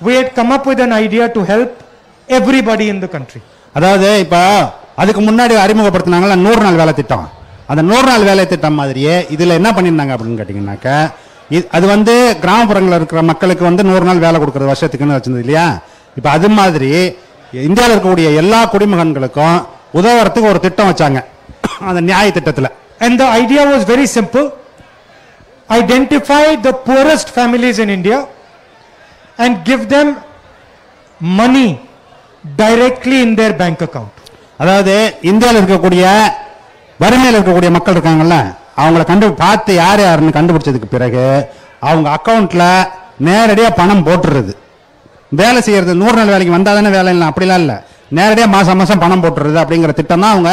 we had come up with an idea to help everybody in the country. அதாவது இப்ப அதுக்கு முன்னாடி அறிமுகப்படுத்தினாங்கல்ல 100 நாள் வேலை திட்டம், அந்த 100 நாள் வேலை திட்டம் மாதிரியே இதுல என்ன பண்ணிருந்தாங்க அப்படின்னு கேட்டீங்கன்னாக்க, அது வந்து கிராமப்புறங்களில் இருக்கிற மக்களுக்கு வந்து 100 நாள் வேலை கொடுக்கறது வருஷத்துக்குன்னு வச்சிருந்தது இல்லையா. இப்ப அது மாதிரி இந்தியாவில் இருக்கக்கூடிய எல்லா குடிமகன்களுக்கும் உதவுறதுக்கு ஒரு திட்டம் வச்சாங்க அந்த நியாய திட்டத்துல. And the idea was very simple: identify the poorest families in India and give them money directly in their bank account. அதாவது இந்தியாவில் இருக்கக்கூடிய வறுமையில் இருக்கக்கூடிய மக்கள் இருக்காங்கல்ல, அவங்கள பார்த்து யார் யாருன்னு கண்டுபிடிச்சதுக்கு பிறகு அவங்க அக்கௌண்ட்ல நேரடியா பணம் போட்டுறது. வேலை செய்யறது 100 நாள் வேலைக்கு வந்தாதானே வேலை இல்லை, அப்படிலாம் இல்லை, நேரடியா மாசம் மாசம் பணம் போட்டுறது அப்படிங்கிற திட்டம் தான் அவங்க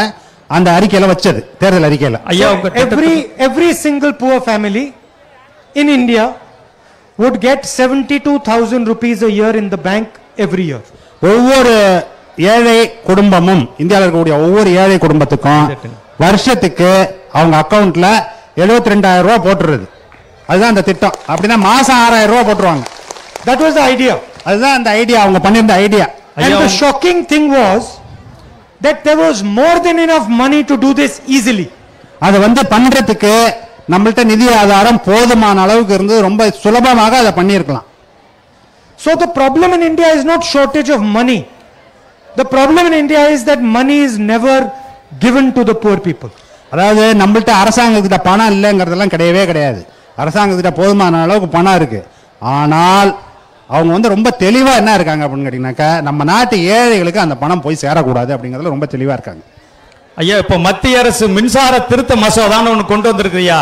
அந்த அறிக்கையில வச்சது, தேர்தல் அறிக்கையில. Every single poor family in India would get 72,000 rupees a year in the bank every year. ஒவ்வொரு ஏழை குடும்பமும், இந்தியாவில் இருக்கக்கூடிய ஒவ்வொரு ஏழை குடும்பத்துக்கும் வருஷத்துக்கு அவங்க அக்கவுண்ட்ல 72,000 ரூபாய் போட்டுருது. அதுதான் அந்த திட்டம். அப்படின்னா மாசம் 6,000 ரூபாய் போட்டுருவாங்க. That was the idea. அதுதான் அந்த ஐடியா, அவங்க பண்ணிருந்த idea. And the shocking thing was that there was more than enough money to do this easily. அது வந்து பண்றதுக்கு நம்மள்ட்ட நிதி ஆதாரம் போதுமான அளவுக்கு இருந்து ரொம்ப சுலபமாக அதை பண்ணியிருக்கலாம். So the problem in India is not shortage of money. The problem in India is that money is never given to the poor people. அதாவது நம்மள்ட்ட அரசாங்கத்திட்ட பணம் இல்லைங்கிறதெல்லாம் கிடையவே கிடையாது. அரசாங்கத்திட்ட போதுமான அளவுக்கு பணம் இருக்கு. ஆனால் அவங்க வந்து ரொம்ப தெளிவா என்ன இருக்காங்க அப்படின்னு கேட்டீங்கன்னாக்கா, நம்ம நாட்டு ஏழைகளுக்கு அந்த பணம் போய் சேரக்கூடாது அப்படிங்கறதுல ரொம்ப தெளிவா இருக்காங்க. ஐயா, இப்ப மத்திய அரசு மின்சார திருத்த மசோதான்னு ஒண்ணு கொண்டு வந்திருக்குயா.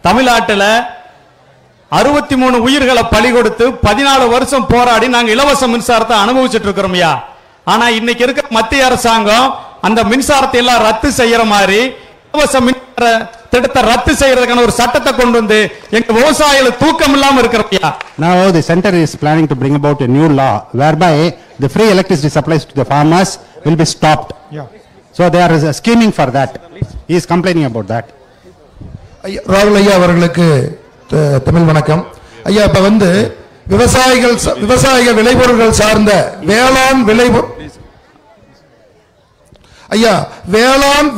தமிழ்நாட்டுல 63 உயிர்களை பலி கொடுத்து 14 வருஷம் போராடி நாங்க இலவச மின்சாரத்தை அனுபவிச்சுட்டு இருக்கிறோம்யா. ஆனா இன்னைக்கு இருக்க மத்திய அரசாங்கம் அந்த மின்சாரத்தை எல்லாம் ரத்து செய்யற மாதிரி இலவச மின்சார திட்டத்தை ரத்து செய்யறதுக்கான ஒரு சட்டத்தை கொண்டு வந்து எங்க விவசாயிகள் தூக்கம் இல்லாம இருக்கிறோம்யா. Now the center is planning to bring about a new law whereby the free electricity supplies to the farmers will be stopped. Yeah. So they are scheming for that. He is complaining about that. ராகுல் ஐயா அவர்களுக்கு தமிழ் வணக்கம். ஐயா, இப்ப வந்து விவசாயிகள் விளைபொருட்கள் சார்ந்த வேளாண்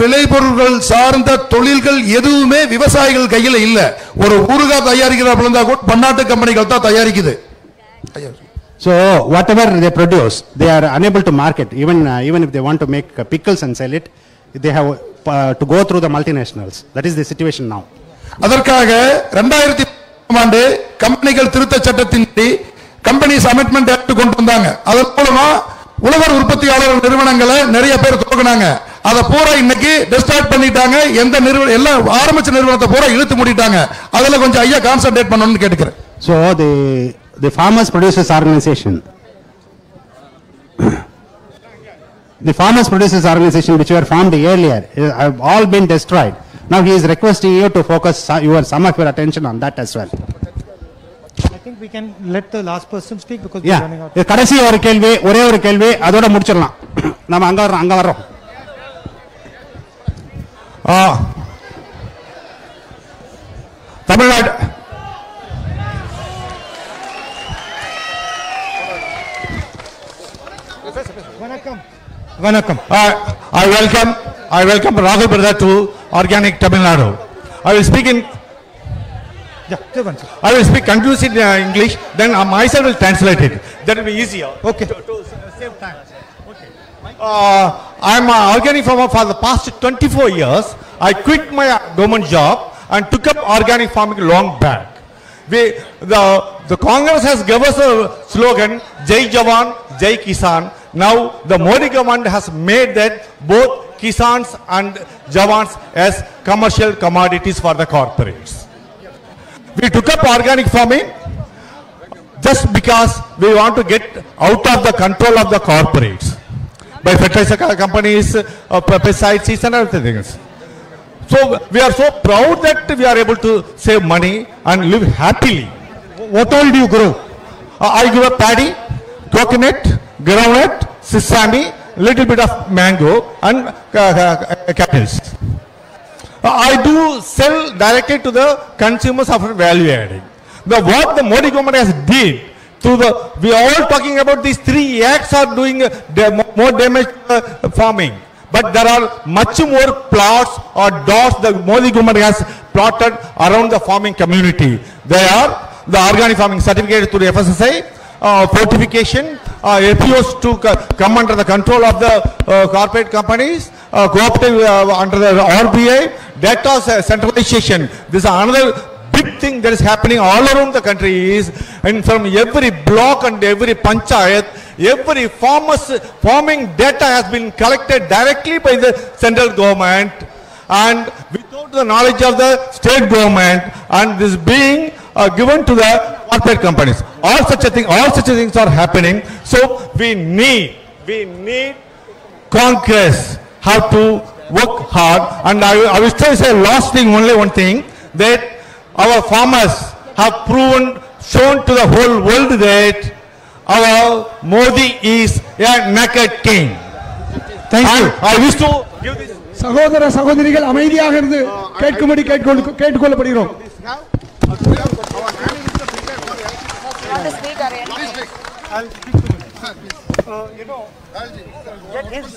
விளைபொருட்கள் சார்ந்த தொழில்கள் எதுவுமே விவசாயிகள் கையில் இல்ல. ஒரு ஊறுகாய் தயாரிக்கிறதா கூட பன்னாட்டு கம்பெனிகள் தான் தயாரிக்குது. So whatever they produce, they are unable to market. Even if they want to make pickles and sell it, they have to go through the multinationals. That is the situation now. அதற்காக 2000 ஆண்டு கம்பெனிகள் திருத்த சட்டத்தின்படி companies amendment act கொண்டு வந்தாங்க. அதன் மூலமா உழவர் உற்பத்தியாளர் நிறுவனங்களை நிறைய பேர் துவக்கினாங்க. அதை பூரா இன்னைக்கு டிஸ்டார்ட் பண்ணிட்டாங்க. எந்த நிறுவனம் எல்லாம் ஆரம்பிச்ச நிறுவனத்தை பூரா இழுத்து மூடிட்டாங்க. அதுல கொஞ்சம் ஐயா கான்சென்ட்ரேட் பண்ணணும்னு கேட்டுக்கிறேன். So the farmers producers organization which were formed earlier have all been destroyed. Now he is requesting you to focus some of your attention on that as well. I think we can let the last person speak because Yeah. we're running out. கடைசி ஒரு கேள்வி, ஒரே ஒரு கேள்வி, அதோட முடிச்சிடலாம். நம்ம அங்க வர்றோம். Tamil Nadu Vanakkam. I welcome Rahul brother to Organic Tamil Nadu. I will speak in I will speak conclusive English, then myself will translate it. That will be easier. Okay. To save time. Okay. I am an organic farmer for the past 24 years. I quit my government job and took up organic farming long back. The Congress has given us a slogan, Jai Jawan, Jai Kisan. Now the Modi government has made that both Kisans and Jawans as commercial commodities for the corporates. We took up organic farming just because we want to get out of the control of the corporates by fertilizer companies, pesticides and other things. So we are so proud that we are able to save money and live happily. What all do you grow? I grew up paddy, coconut, groundnut, sesame, little bit of mango and cattails. I do sell directly to the consumers after value adding. What the Modi government has did through we are all talking about these 3 acts are doing more damage to farming. But there are much more plots or dots the Modi government has plotted around the farming community. They are the organic farming certificate through the FSSI, fortification, APOs to come under the control of the corporate companies, cooperative under the RBI, data centralization. This is another big thing that is happening all around the country is, and from every block and every panchayat, every farming data has been collected directly by the central government and without the knowledge of the state government, and this being given to the corporate companies. All such things are happening. So we need Congress have to work hard. And I will still say last thing, only one thing, that our farmers have shown to the whole world that our Modi is a naked king. Thank you. I wish to give this. சகோதர சகோதரிகள் அமைதியாக இருந்து கேட்கும்படி கேட்டுக்கொள்ளப்படுகிறோம். Get his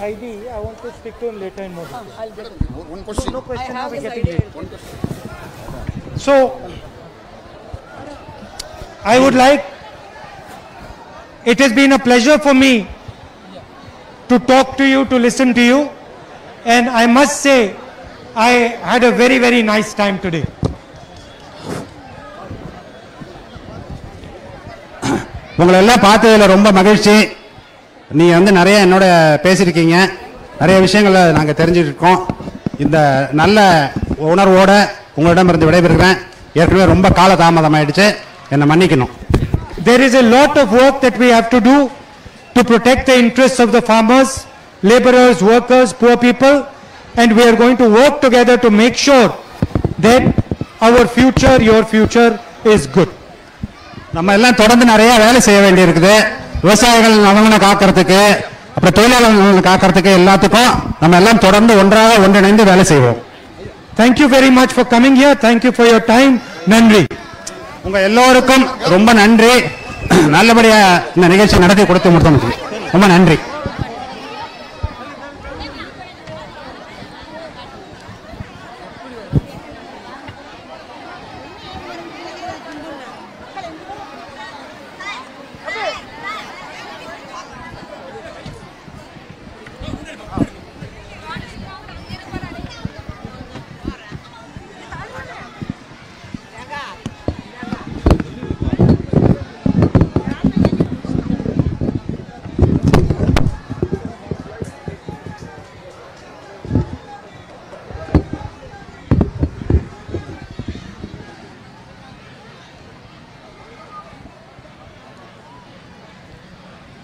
ID. I want to speak to him later in more detail. I'll get it. One question. No question. Now we're his getting ID. late. So, I would like, it has been a pleasure for me to talk to you, to listen to you, and I must say, I had a very, very nice time today. உங்களை எல்லாம் பார்த்ததில் ரொம்ப மகிழ்ச்சி. நீங்கள் வந்து நிறைய என்னோட பேசியிருக்கீங்க, நிறைய விஷயங்களை நாங்கள் தெரிஞ்சுருக்கோம். இந்த நல்ல உணர்வோடு உங்களிடமிருந்து விடைபெறுகிறேன். ஏற்கனவே ரொம்ப கால தாமதம் ஆயிடுச்சு, என்னை மன்னிக்கணும். There is a lot of work that we have to do to protect the interests of the farmers, laborers, workers, poor people, and we are going to work together to make sure that our future, your future is good. நம்ம எல்லாம் தொடர்ந்து நிறைய வேலை செய்ய வேண்டியிருக்குது. விவசாயிகள் நலனை காக்கிறதுக்கு, அப்புறம் தொழிலாளர் நலனை காக்கிறதுக்கு, எல்லாத்துக்கும் நம்ம எல்லாம் தொடர்ந்து ஒன்றிணைந்து வேலை செய்வோம். Thank you very much for coming here. Thank you for your time. நன்றி. உங்க எல்லோருக்கும் ரொம்ப நன்றி. நல்லபடியா இந்த நிகழ்ச்சி நடத்தி கொடுத்து முடித்தோம். ரொம்ப நன்றி.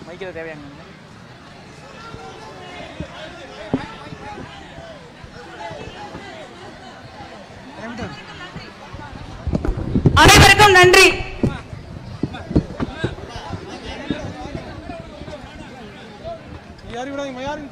மைக்கில் தேவையான அனைவருக்கும் நன்றி. யாரும்